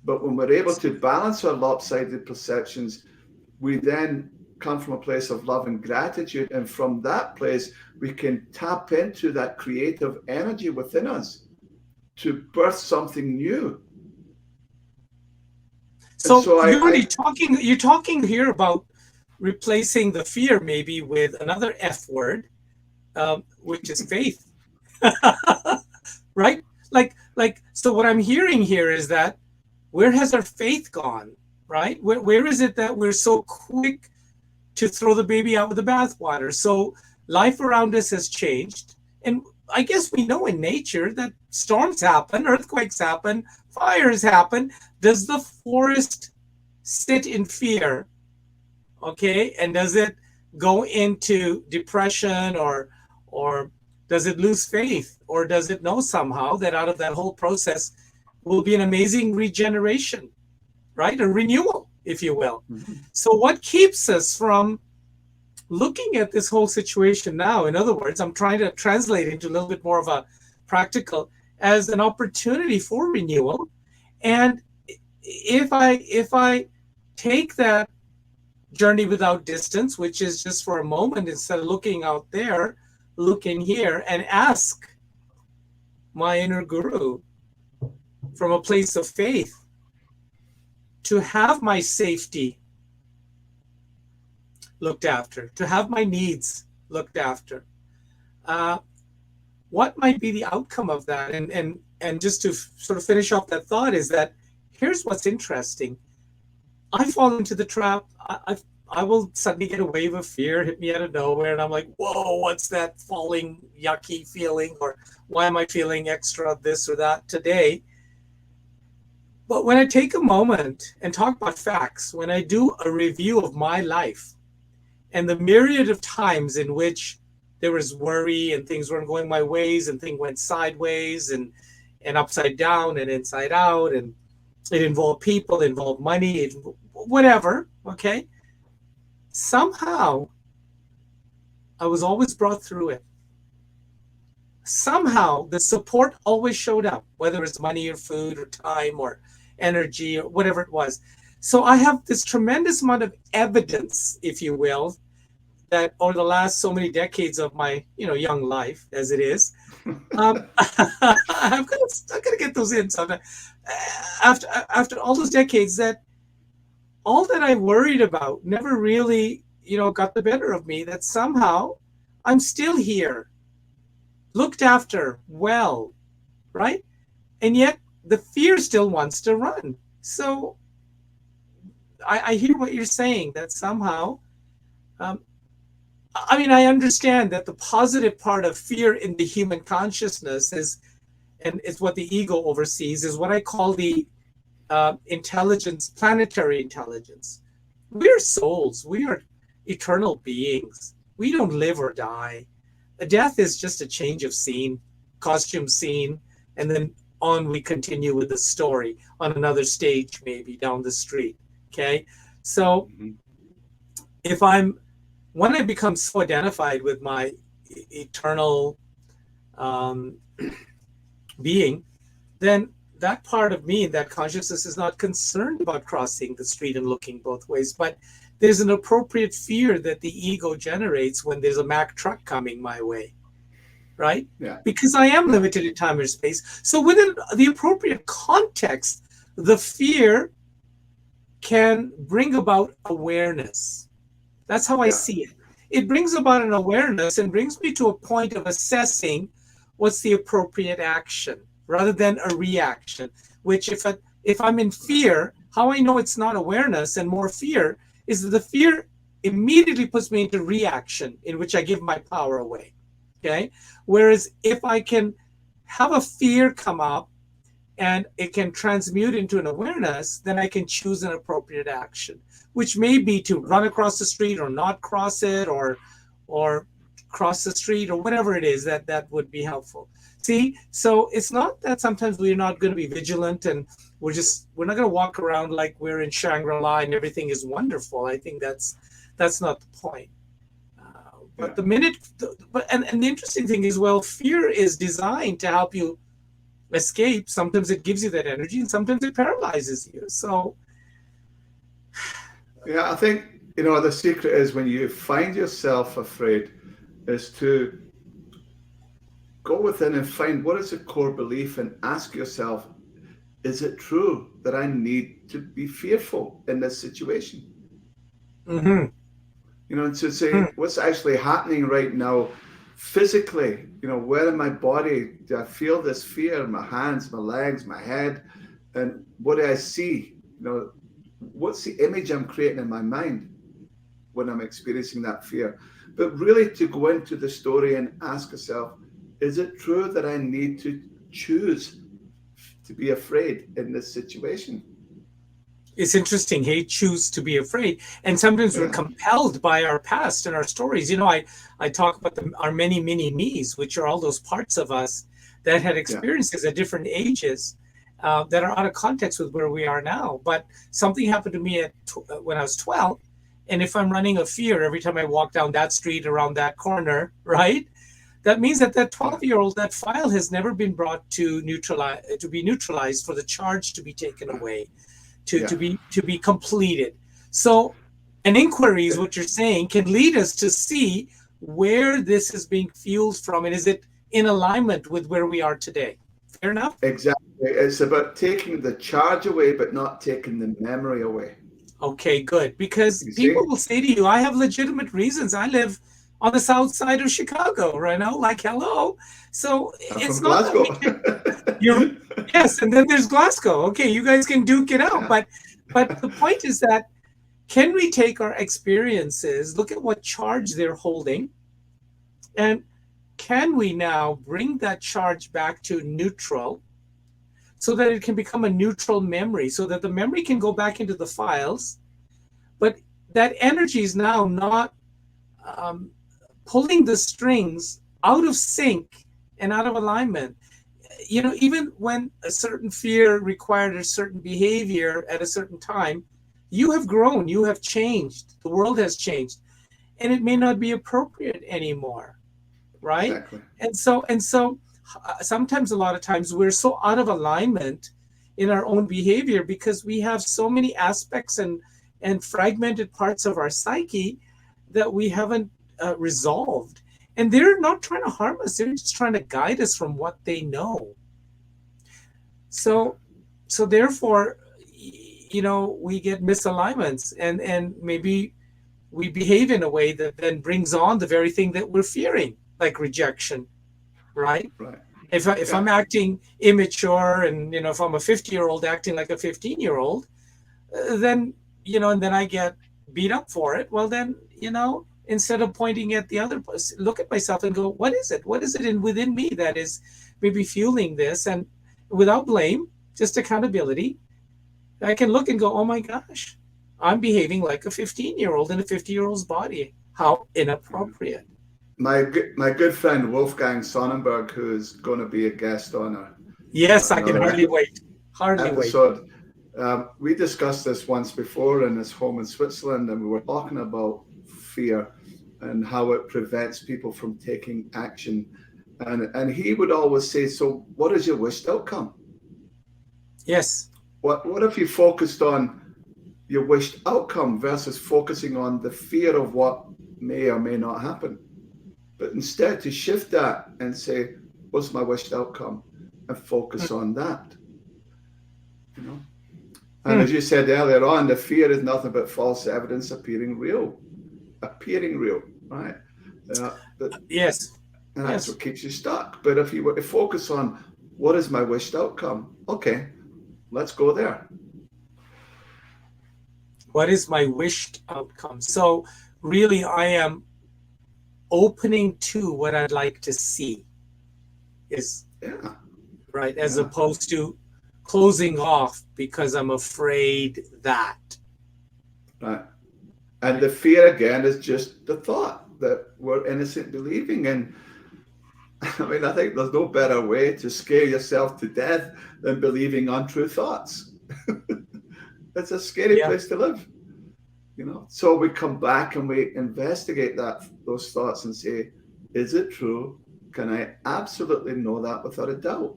But when we're able to balance our lopsided perceptions, we then come from a place of love and gratitude. And from that place, we can tap into that creative energy within us to birth something new. So you're talking here about replacing the fear maybe with another F word, which is faith, right? So what I'm hearing here is that where has our faith gone, right? Where is it that we're so quick to throw the baby out with the bathwater? So life around us has changed. And I guess we know in nature that storms happen, earthquakes happen, fires happen. Does the forest sit in fear? Okay. And does it go into depression or does it lose faith? Or does it know somehow that out of that whole process will be an amazing regeneration, right? A renewal, if you will. Mm-hmm. So what keeps us from looking at this whole situation now? In other words, I'm trying to translate into a little bit more of a practical as an opportunity for renewal. And if I take that journey without distance, which is just for a moment, instead of looking out there, look in here and ask my inner guru from a place of faith to have my safety looked after, to have my needs looked after. What might be the outcome of that? And just to sort of finish off that thought is that here's what's interesting. I fall into the trap. I will suddenly get a wave of fear hit me out of nowhere, and I'm like, whoa, what's that falling yucky feeling? Or why am I feeling extra this or that today? But when I take a moment and talk about facts, when I do a review of my life and the myriad of times in which there was worry and things weren't going my ways and things went sideways and upside down and inside out, and it involved people, it involved money, whatever, okay? Somehow, I was always brought through it. Somehow, the support always showed up, whether it's money or food or time or energy or whatever it was. So I have this tremendous amount of evidence, if you will, that over the last so many decades of my young life, as it is, I'm gonna get those in sometime. After all those decades, that all that I worried about never really got the better of me. That somehow I'm still here, looked after well, right? And yet the fear still wants to run. So I hear what you're saying, that somehow, um, I mean, I understand that the positive part of fear in the human consciousness is, and it's what the ego oversees, is what I call the intelligence, planetary intelligence. We're souls. We are eternal beings. We don't live or die. A death is just a change of scene, costume scene, and then on we continue with the story on another stage, maybe down the street. Okay. So if when I become so identified with my eternal being, then that part of me, that consciousness, is not concerned about crossing the street and looking both ways. But there's an appropriate fear that the ego generates when there's a Mack truck coming my way, right? Yeah. Because I am limited in time and space. So within the appropriate context, the fear can bring about awareness. That's how I see it. It brings about an awareness and brings me to a point of assessing what's the appropriate action rather than a reaction, which if I'm in fear, how I know it's not awareness and more fear is that the fear immediately puts me into reaction, in which I give my power away. Okay. Whereas if I can have a fear come up and it can transmute into an awareness, then I can choose an appropriate action, which may be to run across the street or not cross it, or cross the street, or whatever it is that would be helpful. See, so it's not that sometimes we're not going to be vigilant and we're not going to walk around like we're in Shangri-La and everything is wonderful. I think that's not the point. But the minute, and the interesting thing is, well, fear is designed to help you escape. Sometimes it gives you that energy, and sometimes it paralyzes you. So, yeah, I think, the secret is, when you find yourself afraid, is to go within and find what is the core belief and ask yourself, is it true that I need to be fearful in this situation? And to say, what's actually happening right now physically? Where in my body do I feel this fear? My hands, my legs, my head, and what do I see? What's the image I'm creating in my mind when I'm experiencing that fear? But really to go into the story and ask yourself, is it true that I need to choose to be afraid in this situation? It's interesting, hey, choose to be afraid. And sometimes we're compelled by our past and our stories. I talk about our many, many me's, which are all those parts of us that had experiences at different ages that are out of context with where we are now. But something happened to me when I was 12. And if I'm running a fear every time I walk down that street, around that corner, right? That means that 12-year-old, that file has never been brought to be neutralized, for the charge to be taken away. To be completed. So an inquiry, is what you're saying, can lead us to see where this is being fueled from, and is it in alignment with where we are today? Fair enough? Exactly. It's about taking the charge away, but not taking the memory away. Okay, good. Because people will say to you, I have legitimate reasons. I live on the south side of Chicago, right now, like, hello. So it's not Glasgow. Yes, and then there's Glasgow. Okay, you guys can duke it out. But the point is that, can we take our experiences, look at what charge they're holding, and can we now bring that charge back to neutral so that it can become a neutral memory, so that the memory can go back into the files, but that energy is now not pulling the strings out of sync and out of alignment. Even when a certain fear required a certain behavior at a certain time, you have grown, you have changed, the world has changed, and it may not be appropriate anymore, right? Exactly. And so sometimes, a lot of times, we're so out of alignment in our own behavior because we have so many aspects and fragmented parts of our psyche that we haven't resolved. And they're not trying to harm us. They're just trying to guide us from what they know. So therefore, we get misalignments, and maybe we behave in a way that then brings on the very thing that we're fearing, like rejection, right? Right. If I'm acting immature, and if I'm a 50-year-old acting like a 15-year-old, then and then I get beat up for it. Well, then instead of pointing at the other person, look at myself and go, what is it? What is it within me that is maybe fueling this? And without blame, just accountability, I can look and go, oh my gosh, I'm behaving like a 15-year-old in a 50-year-old's body. How inappropriate. My good friend Wolfgang Sonnenberg, who's going to be a guest on our Yes, I can hardly wait. Hardly episode. We discussed this once before in his home in Switzerland, and we were talking about fear and how it prevents people from taking action. And he would always say, so what is your wished outcome? Yes. What if you focused on your wished outcome versus focusing on the fear of what may or may not happen? But instead to shift that and say, what's my wished outcome? And focus on that. And as you said earlier on, the fear is nothing but false evidence appearing real, right? Yes. And that's what keeps you stuck. But if you were to focus on what is my wished outcome, okay, let's go there. What is my wished outcome? So really, I am opening to what I'd like to see, right, as opposed to closing off because I'm afraid that. Right. And the fear, again, is just the thought that we're innocent believing in. I mean, I think there's no better way to scare yourself to death than believing untrue thoughts. It's a scary place to live. So we come back and we investigate those thoughts and say, is it true? Can I absolutely know that without a doubt?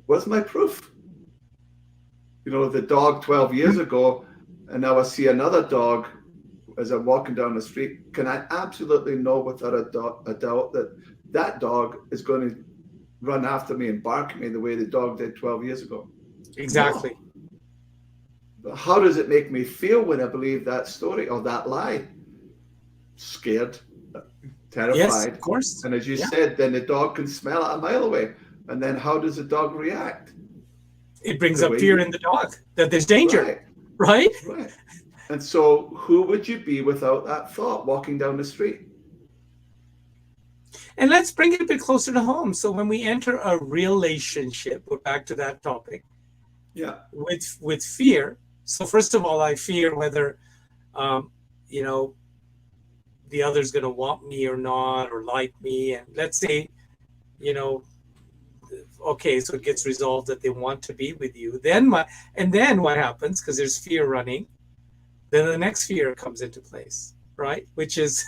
Where's my proof? The dog 12 years ago, and now I see another dog as I'm walking down the street. Can I absolutely know without a doubt that dog is going to run after me and bark at me the way the dog did 12 years ago? Exactly. No. How does it make me feel when I believe that story or that lie? Scared, terrified. Yes, of course. And as you said, then the dog can smell it a mile away. And then how does the dog react? It brings up fear in the dog that there's danger, right? Right. And so who would you be without that thought walking down the street? And let's bring it a bit closer to home. So when we enter a relationship, we're back to that topic. Yeah. With fear. So first of all, I fear whether, the other's going to want me or not, or like me. And let's say, okay, so it gets resolved that they want to be with you. Then what happens? Because there's fear running. Then the next fear comes into place, right? Which is,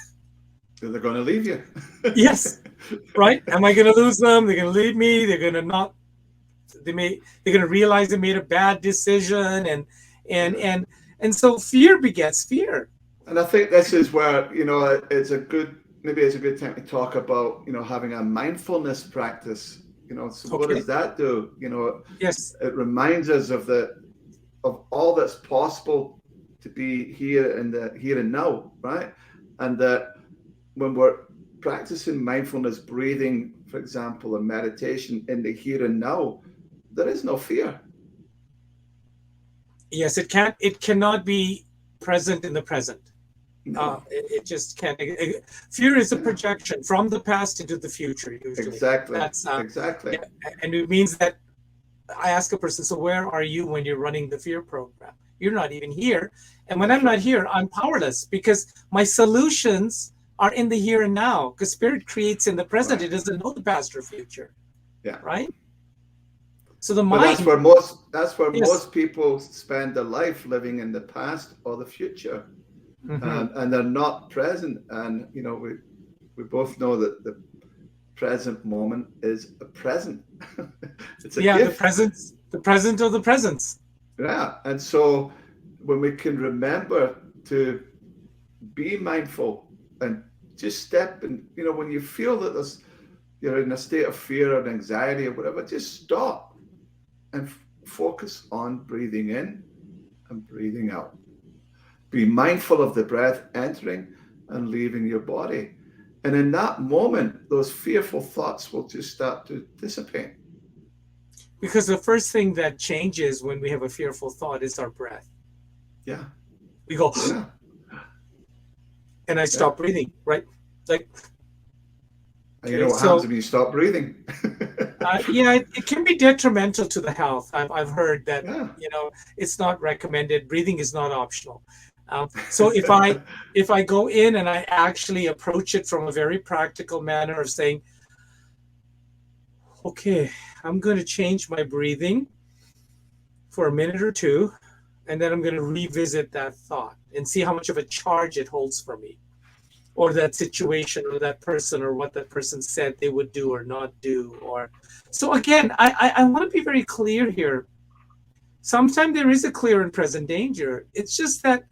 they're going to leave you. Yes, right. Am I going to lose them? They're going to leave me. They're going to not. They're going to realize they made a bad decision, and so fear begets fear. And I think this is where it's a good time to talk about having a mindfulness practice. So what does that do? Yes, it reminds us of all that's possible to be here and now, right? And that when we're practicing mindfulness breathing, for example, and meditation in the here and now, there is no fear. Yes, it cannot be present in the present. No. It just can't. Fear is a projection from the past into the future, usually. Exactly. That's exactly. Yeah, and it means that I ask a person, so where are you when you're running the fear program? You're not even here. And when I'm not here, I'm powerless because my solutions are in the here and now, because spirit creates in the present. It doesn't know the past or future. Yeah. Right? So the mind. That's where most people spend their life living in the past or the future. Mm-hmm. And they're not present. And we both know that the present moment is a present. It's a gift. the present of the presence. Yeah. And so when we can remember to be mindful and just step and when you feel that you're in a state of fear or anxiety or whatever, just stop and focus on breathing in and breathing out. Be mindful of the breath entering and leaving your body. And in that moment, those fearful thoughts will just start to dissipate. Because the first thing that changes when we have a fearful thought is our breath. Yeah. We go, Yeah. and I stop breathing, right? Like, And you okay, know what happens so when you stop breathing? yeah, it can be detrimental to the health. I've heard that, Yeah. it's not recommended. Breathing is not optional. So if I go in and I actually approach it from a very practical manner of saying, okay, I'm going to change my breathing for a minute or two, and then I'm going to revisit that thought and see how much of a charge it holds for me, or that situation, or that person, or what that person said they would do or not do. Or so again, I want to be very clear here. Sometimes there is a clear and present danger. It's just that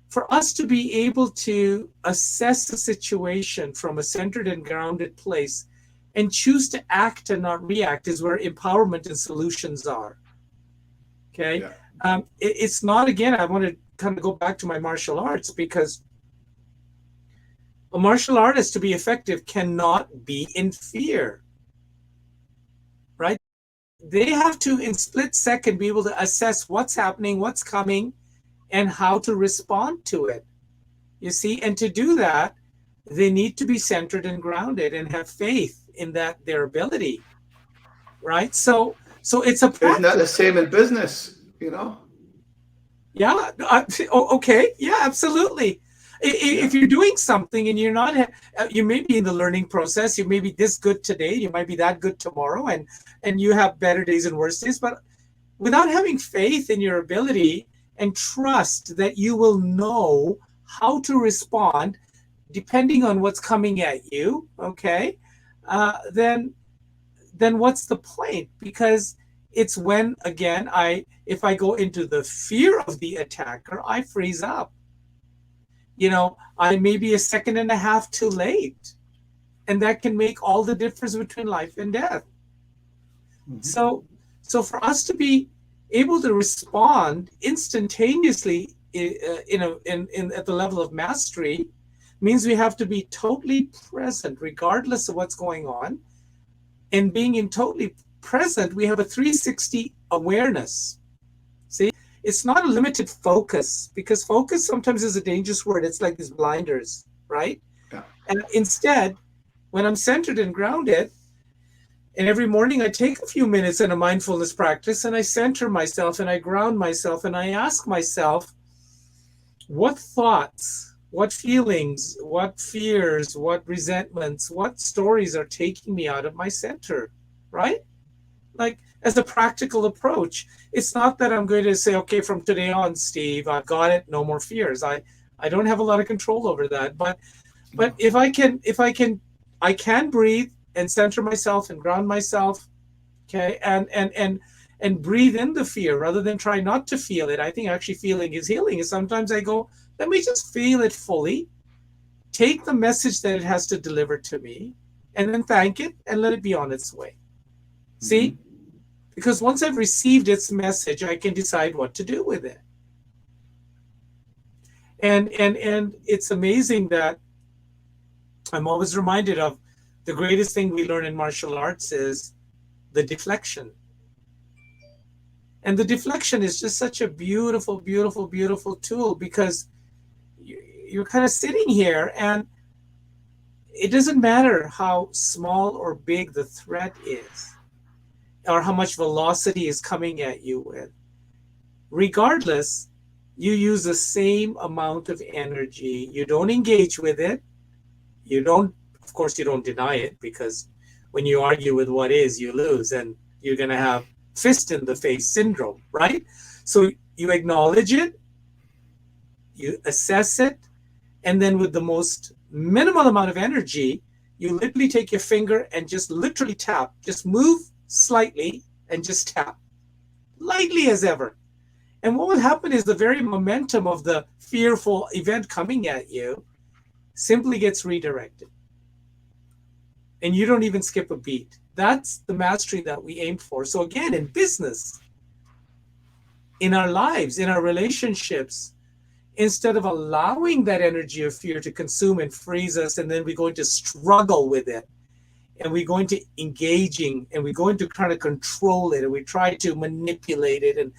for us to be able to assess the situation from a centered and grounded place and choose to act and not react is where empowerment and solutions are. Okay. Yeah. It's not, again, I want to kind of go back to my martial arts, because a martial artist, to be effective, cannot be in fear, right? They have to, in split second, be able to assess what's happening, what's coming, and how to respond to it. You see, and to do that, they need to be centered and grounded and have faith in that their ability, right? So it's a Isn't that the practice. same in business? Yeah. Okay. Yeah, absolutely. Yeah. If you're doing something and you're not, you may be in the learning process. You may be this good today. You might be that good tomorrow, and you have better days and worse days. But without having faith in your ability and trust that you will know how to respond depending on what's coming at you, okay, then what's the point? Because it's when, again, if I go into the fear of the attacker, I freeze up. I may be a second and a half too late, and that can make all the difference between life and death. Mm-hmm. So for us to be able to respond instantaneously, at the level of mastery, means we have to be totally present regardless of what's going on. And being in totally present, we have a 360 awareness. See, it's not a limited focus, because focus sometimes is a dangerous word. It's like these blinders, right? Yeah. And instead, when I'm centered and grounded, and every morning I take a few minutes in a mindfulness practice, and I center myself and I ground myself, and I ask myself, what thoughts, what feelings, what fears, what resentments, what stories are taking me out of my center, right? Like, as a practical approach, it's not that I'm going to say, okay, from today on, Steve, I've got it, no more fears. I don't have a lot of control over that. But if I can breathe and center myself and ground myself, okay, and breathe in the fear rather than try not to feel it. I think actually feeling is healing. And sometimes I go, let me just feel it fully, take the message that it has to deliver to me, and then thank it and let it be on its way. See? Mm-hmm. Because once I've received its message, I can decide what to do with it. And it's amazing that I'm always reminded of the greatest thing we learn in martial arts is the deflection. And the deflection is just such a beautiful, beautiful, beautiful tool, because you're kind of sitting here, and it doesn't matter how small or big the threat is, or how much velocity is coming at you with. Regardless, you use the same amount of energy. You don't engage with it. Of course, you don't deny it, because when you argue with what is, you lose, and you're going to have fist in the face syndrome, right? So you acknowledge it, you assess it, and then with the most minimal amount of energy, you literally take your finger and just literally tap, just move slightly and just tap, lightly as ever. And what will happen is the very momentum of the fearful event coming at you simply gets redirected. And you don't even skip a beat. That's the mastery that we aim for. So again, in business, in our lives, in our relationships, instead of allowing that energy of fear to consume and freeze us, and then we're going to struggle with it and we go into engaging, and we go into trying to control it, and we try to manipulate it, and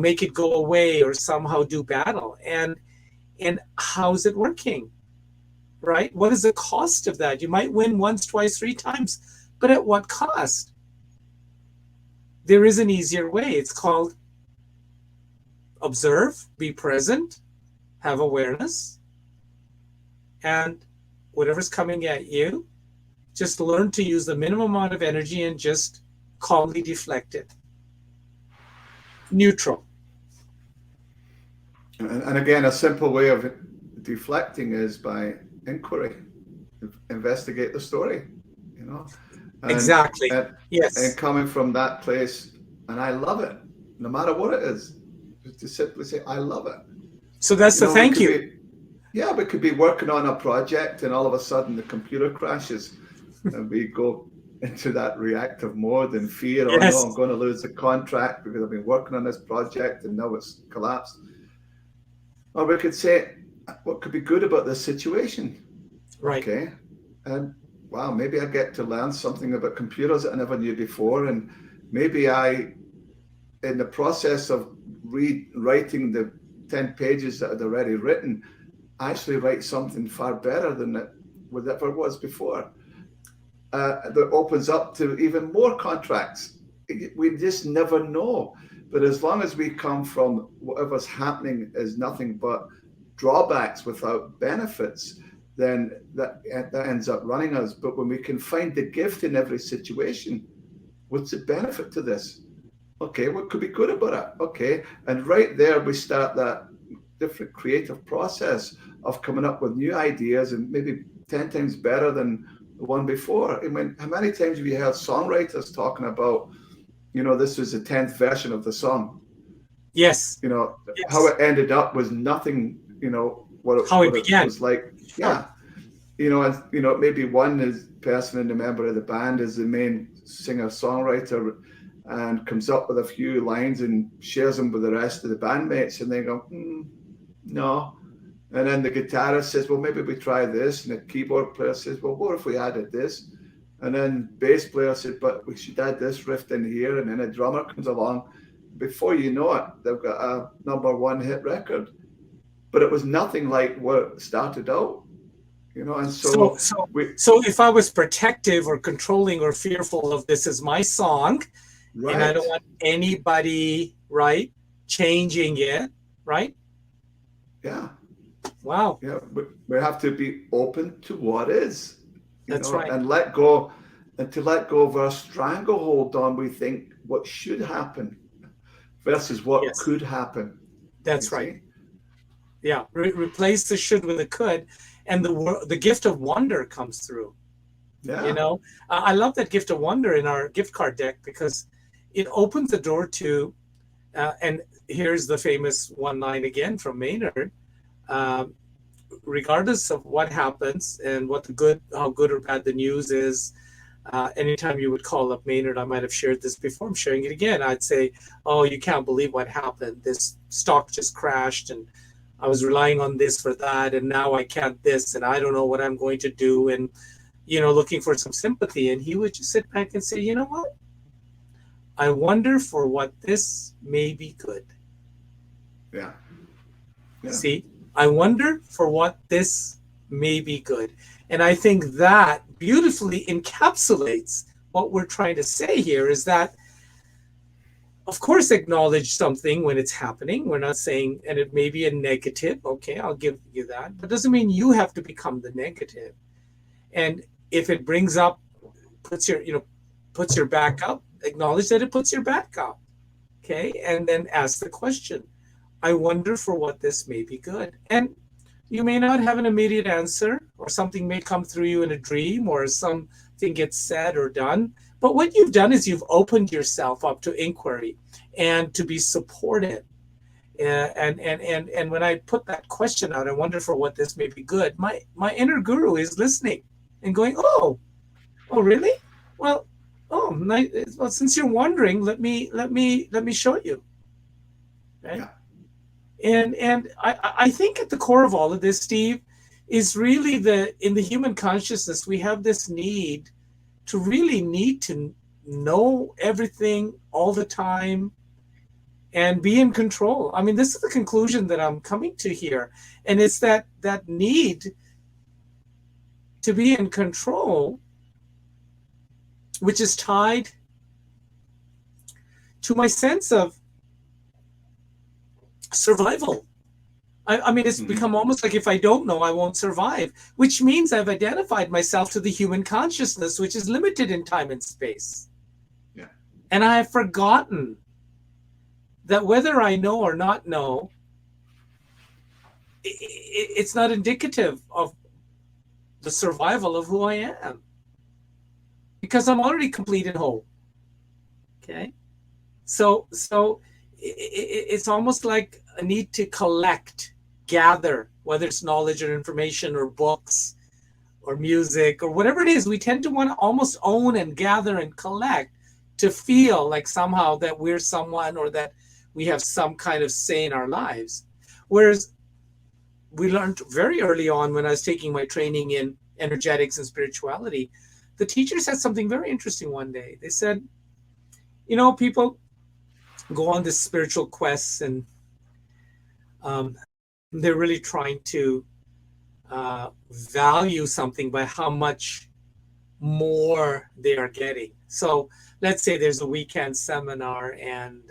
make it go away or somehow do battle. And how's it working? Right? What is the cost of that? You might win once, twice, three times, but at what cost? There is an easier way. It's called observe, be present, have awareness, and whatever's coming at you, just learn to use the minimum amount of energy and just calmly deflect it. Neutral. And again, a simple way of deflecting is by inquiry. Investigate the story, Exactly. Yes. And coming from that place, and I love it, no matter what it is, just to simply say, I love it. So that's the thank you. We could be working on a project, and all of a sudden the computer crashes, and we go into that reactive mode and fear, Yes. oh no, I'm going to lose the contract because I've been working on this project and now it's collapsed. Or we could say, what could be good about this situation? Right. Okay. And wow, maybe I get to learn something about computers that I never knew before. And maybe in the process of rewriting the 10 pages that I'd already written, I actually write something far better than whatever it was before. That opens up to even more contracts. We just never know. But as long as we come from whatever's happening is nothing but drawbacks without benefits, then that ends up running us. But when we can find the gift in every situation, what's the benefit to this? Okay, what could be good about it? Okay, and right there we start that different creative process of coming up with new ideas, and maybe 10 times better than the one before. I mean, how many times have you heard songwriters talking about, this was the 10th version of the song? Yes. Yes. How it ended up was nothing, how it began. It was like, yeah. And, maybe one person in the member of the band is the main singer-songwriter and comes up with a few lines and shares them with the rest of the bandmates, and they go, no. And then the guitarist says, well, maybe we try this. And the keyboard player says, well, what if we added this? And then bass player said, but we should add this riff in here. And then a drummer comes along. Before you know it, they've got a #1 hit record. But it was nothing like what it started out, and so if I was protective or controlling or fearful of this is my song, right, and I don't want anybody, right, changing it, right? Yeah. Wow. Yeah, we have to be open to what is. That's right. And let go of our stranglehold on we think what should happen versus what could happen. That's right. Yeah, replace the should with the could, and the gift of wonder comes through. Yeah. I love that gift of wonder in our gift card deck because it opens the door to, and here's the famous one line again from Maynard. Regardless of what happens and how good or bad the news is, anytime you would call up Maynard, I might have shared this before, I'm sharing it again. I'd say, oh, you can't believe what happened. This stock just crashed and I was relying on this for that, and now I can't this, and I don't know what I'm going to do, and looking for some sympathy. And he would just sit back and say, you know what? I wonder for what this may be good. Yeah. See, I wonder for what this may be good. And I think that beautifully encapsulates what we're trying to say here is that, of course, acknowledge something when it's happening. We're not saying, and it may be a negative. Okay, I'll give you that. But doesn't mean you have to become the negative. And if it brings up, puts your back up, acknowledge that it puts your back up. Okay, and then ask the question. I wonder for what this may be good. And you may not have an immediate answer, or something may come through you in a dream, or something gets said or done. But what you've done is you've opened yourself up to inquiry and to be supported. And when I put that question out, I wonder for what this may be good. My inner guru is listening and going, oh, really? Well, nice. Well, since you're wondering, let me show you. Right? Yeah. And I think at the core of all of this, Steve, is really in the human consciousness, we have this need to really need to know everything all the time and be in control. I mean, this is the conclusion that I'm coming to here. And it's that need to be in control, which is tied to my sense of survival. I mean, it's become almost like if I don't know, I won't survive, which means I've identified myself to the human consciousness, which is limited in time and space. Yeah. And I have forgotten that whether I know or not know, it's not indicative of the survival of who I am, because I'm already complete and whole. Okay. So it's almost like a need to collect, gather, whether it's knowledge or information or books or music or whatever it is. We tend to want to almost own and gather and collect to feel like somehow that we're someone or that we have some kind of say in our lives. Whereas we learned very early on when I was taking my training in energetics and spirituality, the teacher said something very interesting one day. They said, you know, people go on this spiritual quest and they're really trying to value something by how much more they are getting. So let's say there's a weekend seminar and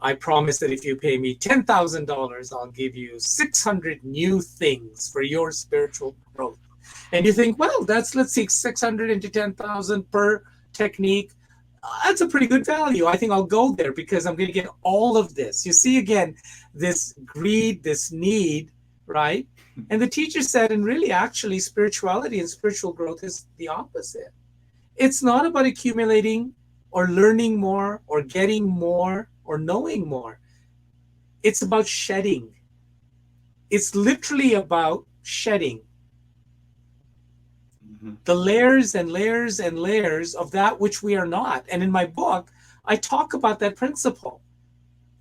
I promise that if you pay me $10,000, I'll give you 600 new things for your spiritual growth. And you think, well, let's see, 600 into 10,000 per technique. That's a pretty good value. I think I'll go there because I'm going to get all of this. You see, again, this greed, this need, right? And the teacher said, and really, actually, spirituality and spiritual growth is the opposite. It's not about accumulating or learning more or getting more or knowing more. It's about shedding. It's literally about shedding the layers and layers and layers of that which we are not. And in my book, I talk about that principle,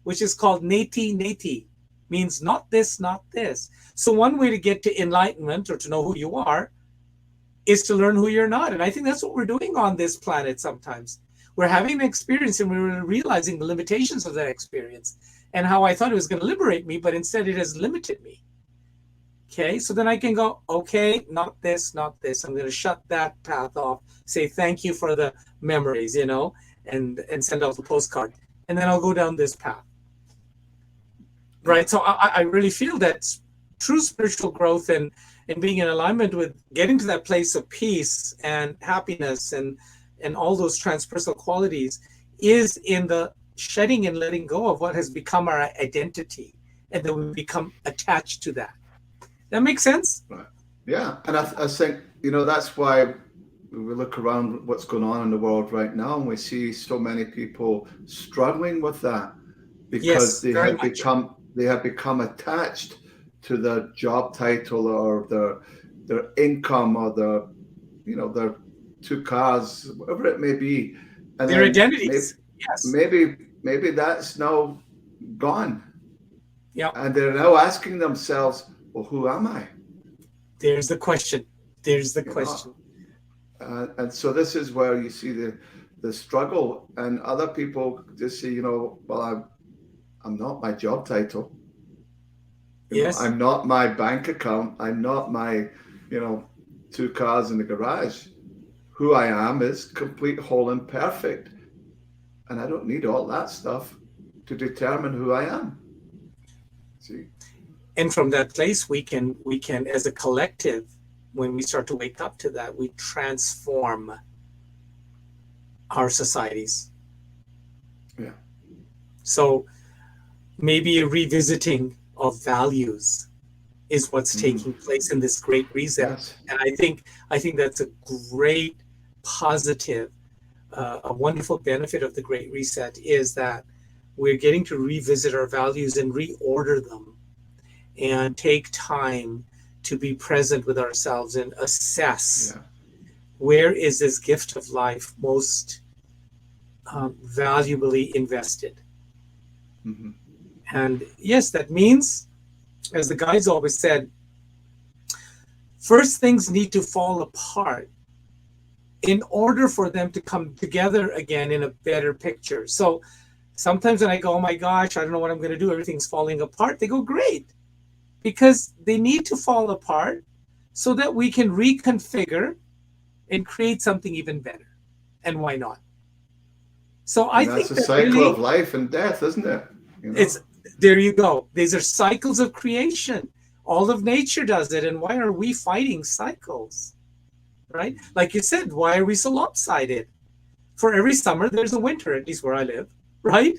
which is called neti neti, means not this, not this. So one way to get to enlightenment or to know who you are is to learn who you're not. And I think that's what we're doing on this planet sometimes. We're having an experience and we're realizing the limitations of that experience and how I thought it was going to liberate me, but instead it has limited me. Okay, so then I can go, okay, not this, not this. I'm going to shut that path off, say thank you for the memories, you know, and send out the postcard. And then I'll go down this path. Right, so I really feel that true spiritual growth and being in alignment with getting to that place of peace and happiness and all those transpersonal qualities is in the shedding and letting go of what has become our identity, and then we become attached to that. That makes sense? Right. Yeah. And I think, you know, that's why we look around what's going on in the world right now and we see so many people struggling with that because they have become attached to their job title or their income or their two cars, whatever it may be. And their identities. Maybe that's now gone. Yeah. And they're now asking themselves, well, who am I? There's the question. And so this is where you see the struggle, and other people just say, well, I'm not my job title. Yes. I'm not my bank account. I'm not my, two cars in the garage. Who I am is complete, whole, and perfect. And I don't need all that stuff to determine who I am. See? And from that place, we can, as a collective, when we start to wake up to that, we transform our societies. Yeah. So maybe a revisiting of values is what's taking place in this great reset. Yes. And I think that's a great positive, a wonderful benefit of the great reset is that we're getting to revisit our values and reorder them and take time to be present with ourselves and assess where is this gift of life most valuably invested. Mm-hmm. And yes, that means, as the guys always said, first things need to fall apart in order for them to come together again in a better picture. So sometimes when I go, oh my gosh, I don't know what I'm going to do, everything's falling apart, they go, great, because they need to fall apart so that we can reconfigure and create something even better. And why not? So I think that's a cycle of life and death, isn't it? You know? There you go. These are cycles of creation. All of nature does it. And why are we fighting cycles? Right? Like you said, why are we so lopsided? For every summer, there's a winter, at least where I live, right?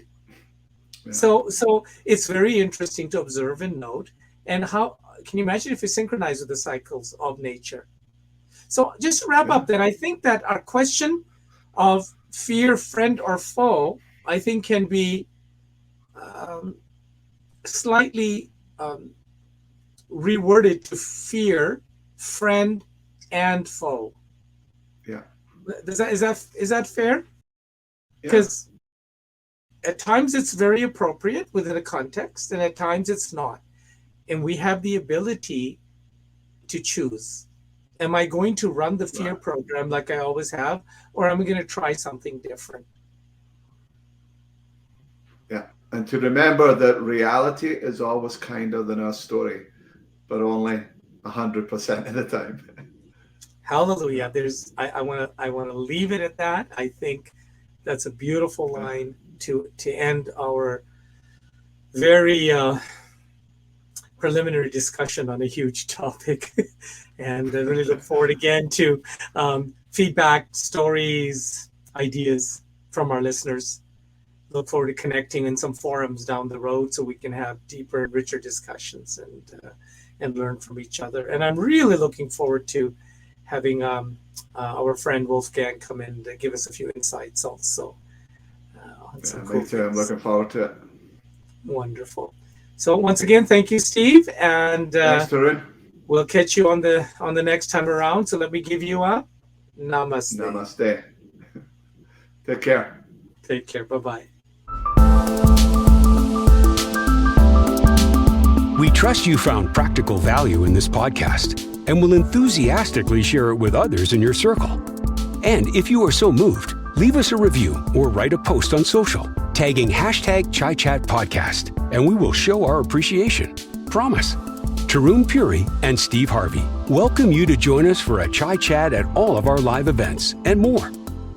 Yeah. So it's very interesting to observe and note. And how can you imagine if you synchronize with the cycles of nature? So just to wrap up, then I think that our question of fear, friend or foe, I think can be slightly reworded to fear, friend, and foe. Yeah. Is that fair? Because at times it's very appropriate within a context, and at times it's not. And we have the ability to choose. Am I going to run the fear program like I always have, or am I going to try something different? Yeah. And to remember that reality is always kinder than our story, but only 100% of the time. Hallelujah. I want to leave it at that. I think that's a beautiful line to end our very preliminary discussion on a huge topic. And I really look forward again to feedback, stories, ideas from our listeners. Look forward to connecting in some forums down the road so we can have deeper and richer discussions and learn from each other. And I'm really looking forward to having our friend Wolfgang come in to give us a few insights also. Me too. I'm looking forward to it. Wonderful. So once again, thank you, Steve. And thanks, Taron. We'll catch you on the next time around. So let me give you a namaste. Namaste. Take care. Take care. Bye-bye. We trust you found practical value in this podcast and will enthusiastically share it with others in your circle. And if you are so moved, leave us a review or write a post on social, tagging #ChaiChatPodcast, and we will show our appreciation. Promise. Taron Puri and Steve Harvey welcome you to join us for a Chai Chat at all of our live events and more.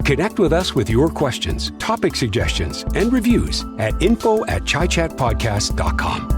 Connect with us with your questions, topic suggestions, and reviews at info@chaichatpodcast.com.